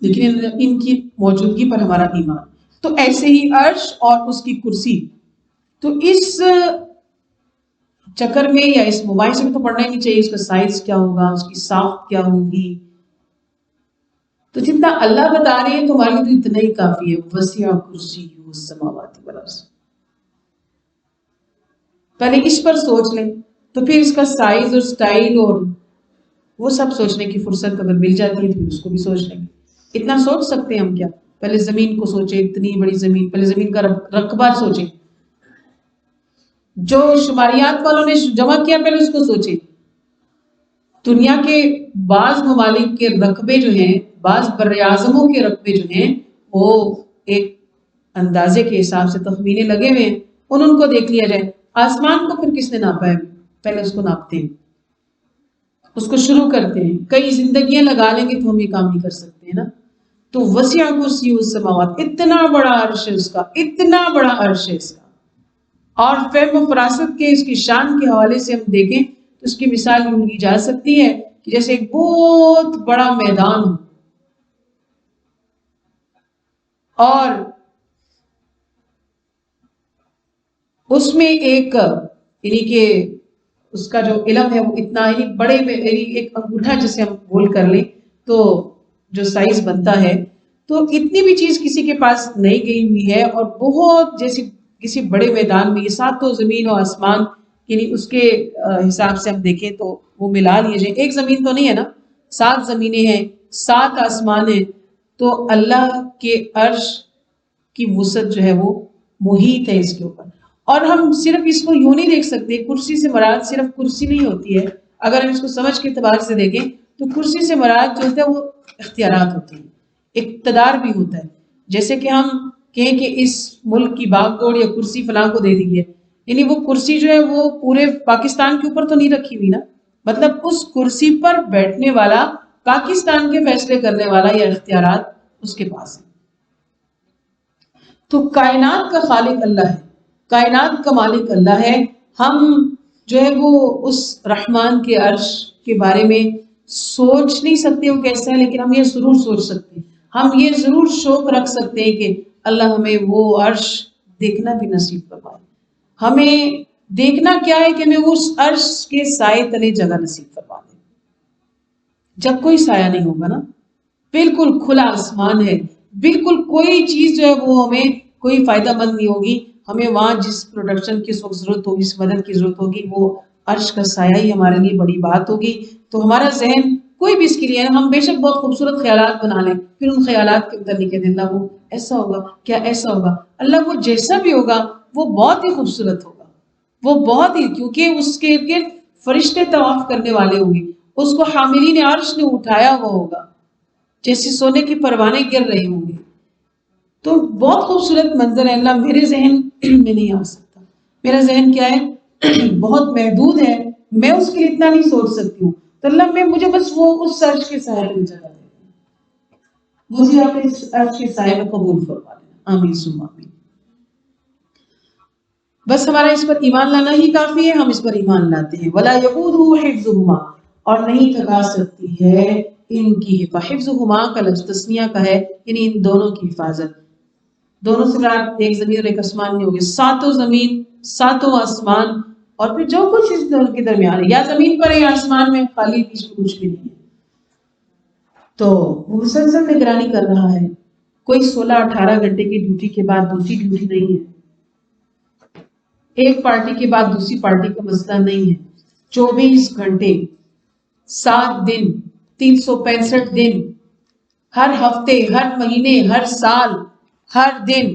A: لیکن ان کی موجودگی پر ہمارا ایمان۔ تو ایسے ہی عرش اور اس کی کرسی، تو اس چکر میں یا اس موبائل سے بھی تو پڑھنا ہی نہیں چاہیے اس کا سائز کیا ہوگا، اس کی ساخت کیا ہوگی. تو جتنا اللہ بتا رہے ہیں تمہارے لیے تو اتنا ہی کافی ہے. وسیع کرسیہ السماوات والارض. پہلے اس پر سوچ لیں تو پھر اس کا سائز اور سٹائل اور وہ سب سوچنے کی فرصت اگر مل جاتی ہے تو پھر اس کو بھی سوچ لیں گے. اتنا سوچ سکتے ہیں ہم کیا؟ پہلے زمین کو سوچیں، اتنی بڑی زمین، پہلے زمین کا رقبہ سوچیں. جو شماریات والوں نے جمع کیا پہلے اس کو سوچیں. دنیا کے بعض ممالک کے رقبے جو ہیں، بعض براعظموں کے رقبے جو ہیں، وہ ایک اندازے کے حساب سے تخمینے لگے ہوئے ہیں، ان کو دیکھ لیا جائے. آسمان کو پھر کس نے ناپا ہے؟ پہلے اس کو ناپتے ہیں، اس کو شروع کرتے ہیں. کئی زندگیاں لگا لیں گے تو ہم یہ کام نہیں کر سکتے ہیں نا. تو وسیع کرسی السماوات، اتنا بڑا عرش ہے اس کا، اتنا بڑا عرش ہے اس کا. اور فہم و فراست کے اس کی شان کے حوالے سے ہم دیکھیں تو اس کی مثال یوں لی جا سکتی ہے کہ جیسے ایک بہت بڑا میدان ہو اور اس میں ایک یعنی کہ اس کا جو علم ہے وہ اتنا یعنی بڑے میں ایک انگوٹھا جسے ہم گول کر لیں تو جو سائز بنتا ہے، تو اتنی بھی چیز کسی کے پاس نہیں گئی ہوئی ہے. اور بہت جیسی کسی بڑے میدان میں یہ ساتوں زمین و آسمان، یعنی اس کے حساب سے ہم دیکھیں تو وہ ملا لیے جائیں. ایک زمین تو نہیں ہے نا، 7 زمینیں ہیں، 7 آسمان ہیں. تو اللہ کے عرش کی وسعت جو ہے وہ محیط ہے اس کے اوپر. اور ہم صرف اس کو یوں نہیں دیکھ سکتے. کرسی سے مراد صرف کرسی نہیں ہوتی ہے. اگر ہم اس کو سمجھ کے اعتبار سے دیکھیں تو کرسی سے مراد جو ہوتا ہے وہ اختیارات ہوتے ہیں، اقتدار بھی ہوتا ہے. جیسے کہ ہم کہیں کہ اس ملک کی باغ دوڑ یا کرسی فلاں کو دے دیجیے، یعنی وہ کرسی جو ہے وہ پورے پاکستان کے اوپر تو نہیں رکھی ہوئی نا. مطلب اس کرسی پر بیٹھنے والا، پاکستان کے فیصلے کرنے والا یا اختیارات اس کے پاس ہے. تو کائنات کا خالق اللہ ہے، کائنات کا مالک اللہ ہے. ہم جو ہے وہ اس رحمان کے عرش کے بارے میں سوچ نہیں سکتے وہ کیسا ہے، لیکن ہم یہ ضرور سوچ سکتے ہیں، ہم یہ ضرور شوق رکھ سکتے ہیں کہ اللہ ہمیں وہ عرش دیکھنا بھی نصیب فرمائے. ہمیں دیکھنا کیا ہے کہ ہمیں اس عرش کے سائے تلے جگہ نصیب فرما دے، جب کوئی سایہ نہیں ہوگا نا، بالکل کھلا آسمان ہے، بالکل کوئی چیز جو ہے وہ ہمیں کوئی فائدہ مند نہیں ہوگی. ہمیں وہاں جس پروڈکشن کی ضرورت ہوگی، اس مدد کی ضرورت ہوگی، وہ عرش کا سایہ ہی ہمارے لیے بڑی بات ہوگی. تو ہمارا ذہن کوئی بھی اس کے لیے، ہم بے شک بہت خوبصورت خیالات بنا لیں، پھر ان خیالات کے متعلق کہتے ہیں اللہ وہ ایسا ہوگا، کیا ایسا ہوگا؟ اللہ وہ جیسا بھی ہوگا وہ بہت ہی خوبصورت ہوگا، وہ بہت ہی، کیونکہ اس کے ارد فرشتے طواف کرنے والے ہوں گے، اس کو حاملین عرش نے اٹھایا ہوا ہوگا، جیسے سونے کے پروانے گر رہے ہوں گے. تو بہت خوبصورت منظر ہے. اللہ میرے ذہن میں نہیں آ سکتا. میرا ذہن کیا ہے بہت محدود ہے، میں اس کے لیے اتنا نہیں سوچ سکتی ہوں. تو اللہ میں مجھے بس وہ اس عرش کے سائے میں جگہ دے، مجھے آپ اس عرش کے سائے میں قبول فرما لینا. آمین ثم آمین. بس ہمارا اس پر ایمان لانا ہی کافی ہے. ہم اس پر ایمان لاتے ہیں. ولا یؤودہ حفظہما، اور نہیں تھکا سکتی ہے ان کی حفظہما کا لفظ تسنیہ کا ہے، یعنی ان دونوں کی حفاظت. دونوں سے مراد ایک زمین اور ایک آسمان نہیں ہوگی، 7 زمین 7 آسمان، اور پھر جو کچھ اس دونوں کے درمیان ہے، یا زمین پر ہے یا آسمان میں، خالی بیچ میں کچھ بھی نہیں ہے. تو وہ مسلسل نگرانی کر رہا ہے. کوئی 16-18 گھنٹے کی ڈیوٹی کے بعد دوسری ڈیوٹی نہیں ہے، ایک پارٹی کے بعد دوسری پارٹی کا مسئلہ نہیں ہے. 24 گھنٹے 7 دن 365 دن، ہر ہفتے، ہر مہینے، ہر سال، ہر دن.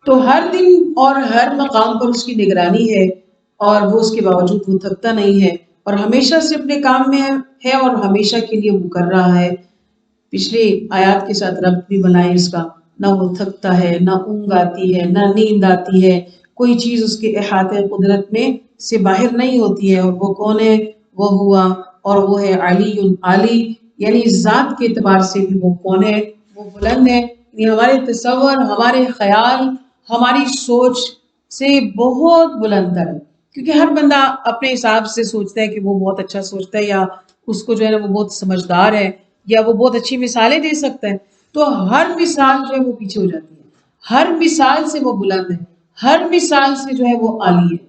A: تو ہر دن اور ہر مقام پر اس کی نگرانی ہے، اور وہ اس کے باوجود وہ تھکتا نہیں ہے، اور ہمیشہ سے اپنے کام میں ہے اور ہمیشہ کے لیے وہ کر رہا ہے. پچھلی آیات کے ساتھ ربط بھی بنائے اس کا. نہ وہ تھکتا ہے، نہ اونگ آتی ہے، نہ نیند آتی ہے، کوئی چیز اس کے احاطے قدرت میں سے باہر نہیں ہوتی ہے. اور وہ کون ہے؟ وہ ہوا، اور وہ ہے علی علی، یعنی ذات کے اعتبار سے بھی وہ کون ہے؟ وہ بلند ہے. یعنی ہمارے تصور، ہمارے خیال، ہماری سوچ سے بہت بلند تر ہے، کیونکہ ہر بندہ اپنے حساب سے سوچتا ہے کہ وہ بہت اچھا سوچتا ہے، یا اس کو جو ہے نا وہ بہت سمجھدار ہے، یا وہ بہت اچھی مثالیں دے سکتا ہے. تو ہر مثال جو ہے وہ پیچھے ہو جاتی ہے، ہر مثال سے وہ بلند ہے، ہر مثال سے جو ہے وہ عالی ہے،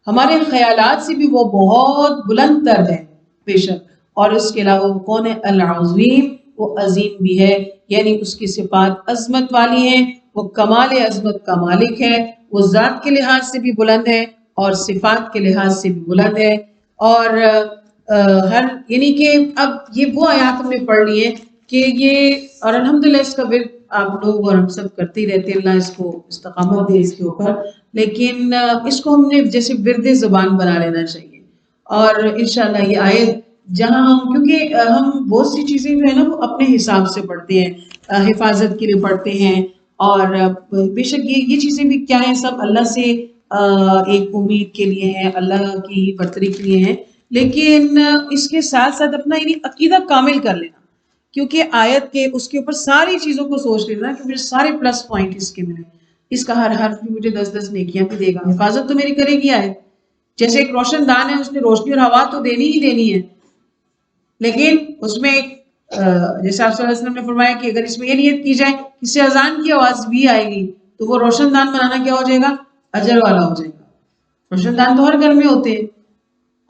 A: ہمارے خیالات سے بھی وہ بہت بلند تر ہے بے شک. اور اس کے علاوہ وہ کون ہے؟ العظیم، وہ عظیم بھی ہے، یعنی اس کی صفات عظمت والی ہیں، وہ کمال عظمت کا مالک ہے، وہ ذات کے لحاظ سے بھی بلند ہے اور صفات کے لحاظ سے بھی بلند ہے. اور ہر یعنی کہ اب یہ وہ آیات ہم نے پڑھ لی ہے کہ یہ، اور الحمدللہ اس کا ورد آپ لوگ اور ہم سب کرتے ہی رہتے ہیں، اللہ اس کو استقامت دے اس کے اوپر، لیکن اس کو ہم نے جیسے ورد زبان بنا لینا چاہیے. اور انشاءاللہ یہ آیت جہاں ہم، کیونکہ ہم بہت سی چیزیں جو ہے نا وہ اپنے حساب سے پڑھتے ہیں، حفاظت کے لیے پڑھتے ہیں، اور بے شک یہ چیزیں بھی کیا ہیں، سب اللہ سے ایک امید کے لیے ہیں، اللہ کی برتری کے لیے ہیں، لیکن اس کے ساتھ ساتھ اپنا یعنی عقیدہ کامل کر لینا، کیونکہ آیت کے اس کے اوپر ساری چیزوں کو سوچ لینا کہ مجھے سارے پلس پوائنٹ اس کے ملے، اس کا ہر حرف بھی مجھے 10 نیکیاں بھی دے گا، حفاظت تو میری کرے گی آیت. جیسے ایک روشن دان ہے، اس نے روشنی اور ہوا تو دینی ہی دینی ہے، لیکن اس میں ایک جیسے آپ صلی اللہ علیہ وسلم نے فرمایا کہ اگر اس میں یہ نیت کی جائے کہ سے اذان کی آواز بھی آئے گی تو وہ روشن دان بنانا کیا ہو جائے گا؟ اجر والا ہو جائے گا. روشن دان تو ہر گھر میں ہوتے ہیں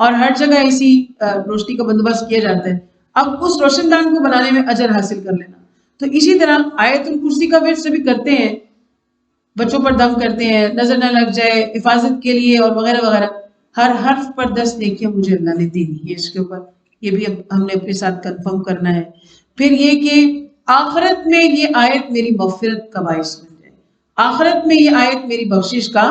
A: اور ہر جگہ ایسی روشنی کا بندوبست کیا جاتا ہے، اب اس روشن دان کو بنانے میں اجر حاصل کر لینا. تو اسی طرح آیت الکرسی کا ورد سبھی کرتے ہیں، بچوں پر دم کرتے ہیں، نظر نہ لگ جائے، حفاظت کے لیے اور وغیرہ وغیرہ، ہر حرف پر 10 نیکیاں مجھے اللہ نے دینی ہے اس کے اوپر، یہ بھی اب ہم نے اپنے ساتھ کنفرم کرنا ہے. پھر یہ کہ آخرت میں یہ آیت میری مغفرت کا باعث بن جائے، آخرت میں یہ آیت میری بخشش کا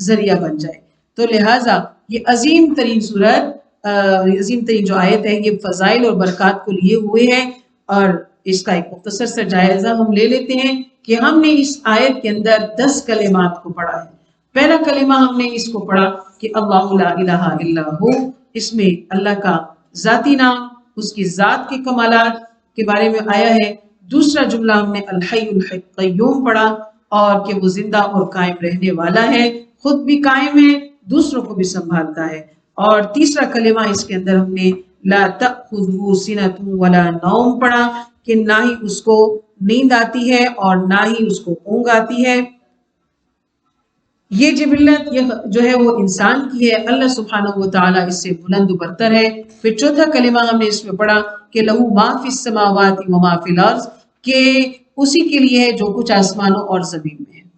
A: ذریعہ بن جائے. تو لہٰذا یہ عظیم ترین صورت، عظیم ترین جو آیت ہے، یہ فضائل اور برکات کو لیے ہوئے ہے. اور اس کا ایک مختصر سا جائزہ ہم لے لیتے ہیں کہ ہم نے اس آیت کے اندر 10 کلمات کو پڑھا ہے. پہلا کلمہ ہم نے اس کو پڑھا کہ اللہ لا الہ الا ہو، اس میں اللہ کا ذاتی نام، اس کی ذات کے کمالات کے بارے میں آیا ہے. دوسرا جملہ ہم نے الحی القیوم پڑھا، اور کہ وہ زندہ اور قائم رہنے والا ہے، خود بھی قائم ہے، دوسروں کو بھی سنبھالتا ہے. اور تیسرا کلمہ اس کے اندر ہم نے لا تأخذہ سنۃ ولا نوم پڑھا، کہ نہ ہی اس کو نیند آتی ہے اور نہ ہی اس کو اونگ آتی ہے. یہ جبلت یہ جو ہے وہ انسان کی ہے، اللہ سبحانہ و تعالیٰ اس سے بلند و برتر ہے. پھر چوتھا کلمہ ہم نے اس میں پڑھا کہ لہو ما فی السماوات و ما فی الارض، کہ اسی کے لیے ہے جو کچھ آسمانوں اور زمین میں ہے.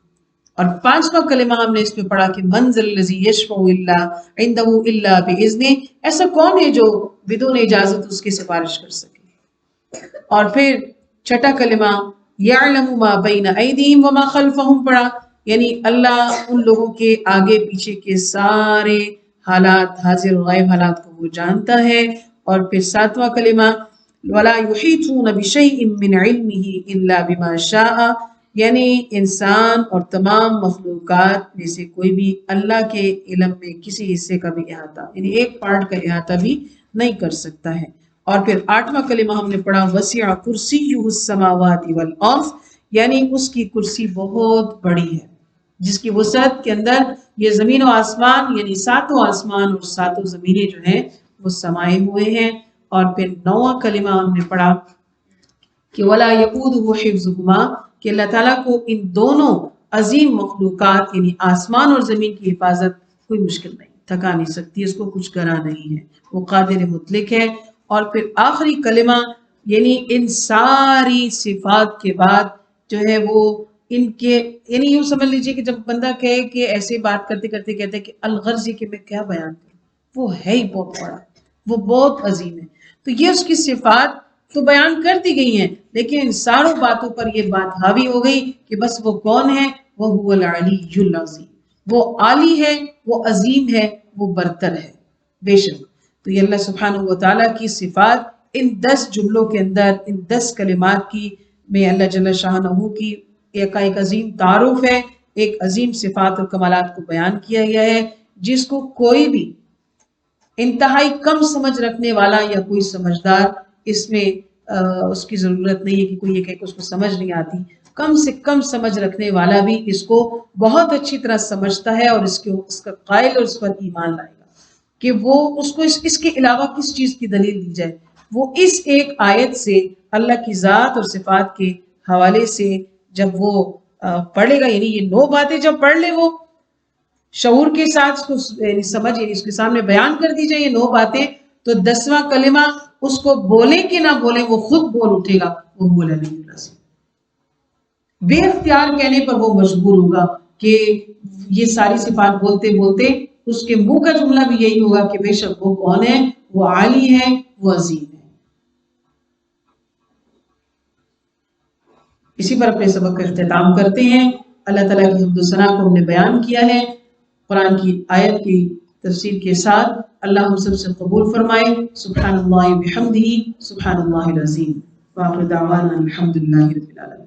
A: اور پانچواں کلمہ ہم نے اس میں پڑھا کہ من ذا الذی یشفع الا عنده الا باذنہ، ایسا کون ہے جو بدون اجازت اس کی سفارش کر سکے. اور پھر چھٹا کلمہ یعلم ما بین ایدیہم وما خلفہم پڑھا، یعنی اللہ ان لوگوں کے آگے پیچھے کے سارے حالات، حاضر و غائب حالات کو وہ جانتا ہے. اور پھر ساتواں کلمہ ولا یحیطون بشیء من علمہ الا بما شاء، یعنی انسان اور تمام مخلوقات میں سے کوئی بھی اللہ کے علم میں کسی حصے کا بھی احاطہ، یعنی ایک پارٹ کا احاطہ بھی نہیں کر سکتا ہے. اور پھر آٹھواں کلمہ ہم نے پڑھا وسع کرسیہ السماوات والارض، یعنی اس کی کرسی بہت بڑی ہے، جس کی وسعت کے اندر یہ زمین و آسمان، یعنی ساتوں آسمان اور ساتوں زمینیں جو ہیں وہ سمائے ہوئے ہیں. اور پھر نواں کلمہ ہم نے پڑھا کہ ولا یؤودہ حفظہما، کہ اللہ تعالیٰ کو ان دونوں عظیم مخلوقات یعنی آسمان اور زمین کی حفاظت کوئی مشکل نہیں، تھکا نہیں سکتی، اس کو کچھ کرا نہیں ہے، وہ قادر مطلق ہے. اور پھر آخری کلمہ یعنی ان ساری صفات کے بعد جو ہے وہ ان کے، یعنی یوں سمجھ لیجئے کہ جب بندہ کہے کہ ایسے بات کرتے کرتے کہتے کہ الغرضی کہ میں کیا بیان کروں، وہ ہے ہی بہت بڑا، وہ بہت عظیم ہے. تو یہ اس کی صفات تو بیان کر دی گئی ہیں، لیکن ان ساروں باتوں پر یہ بات حاوی ہو گئی کہ بس وہ کون ہے، وہ هو العلی العظیم، وہ عالی ہے، وہ عظیم ہے، وہ برتر ہے بے شک. تو یہ اللہ سبحانہ و تعالیٰ کی صفات ان 10 جملوں کے اندر، ان 10 کلمات کی میں اللہ جل شانہ کی ایک عظیم تعارف ہے، ایک عظیم صفات اور کمالات کو بیان کیا گیا ہے، جس کو کوئی بھی انتہائی کم سمجھ رکھنے والا یا کوئی سمجھدار اس میں اس کی ضرورت نہیں ہے کہ کوئی یہ کہے کہ اس کو سمجھ نہیں آتی. کم سے کم سمجھ رکھنے والا بھی اس کو بہت اچھی طرح سمجھتا ہے اور اس کا قائل اور اس پر ایمان لائے گا کہ وہ اس کو اس کے علاوہ کس چیز کی دلیل دی جائے. وہ اس ایک آیت سے اللہ کی ذات اور صفات کے حوالے سے جب وہ پڑھے گا، یعنی یہ 9 باتیں جب پڑھ لے وہ شعور کے ساتھ اس کو سمجھ، یعنی اس کے سامنے بیان کر دی جائے یہ 9 باتیں، تو 10واں کلمہ اس کو بولے کہ نہ بولے وہ خود بول اٹھے گا، وہ بولے نہیں اللہ سے. بے اختیار کہنے پر وہ مجبور ہوگا کہ یہ ساری صفات بولتے بولتے اس کے منہ کا جملہ بھی یہی ہوگا کہ بے شک وہ کون ہے، وہ عالی ہے، وہ عظیم ہے. اسی پر اپنے سبق کا اختتام کرتے ہیں. اللہ تعالیٰ کی حمد و ثنا کو ہم نے بیان کیا ہے قرآن کی آیت کی تفسیر کے ساتھ. اللہ ہم سب سے قبول فرمائے. سبحان اللہ بحمدہ، سبحان اللہ العظیم. وآخر دعوانا الحمد للہ رب العالمین.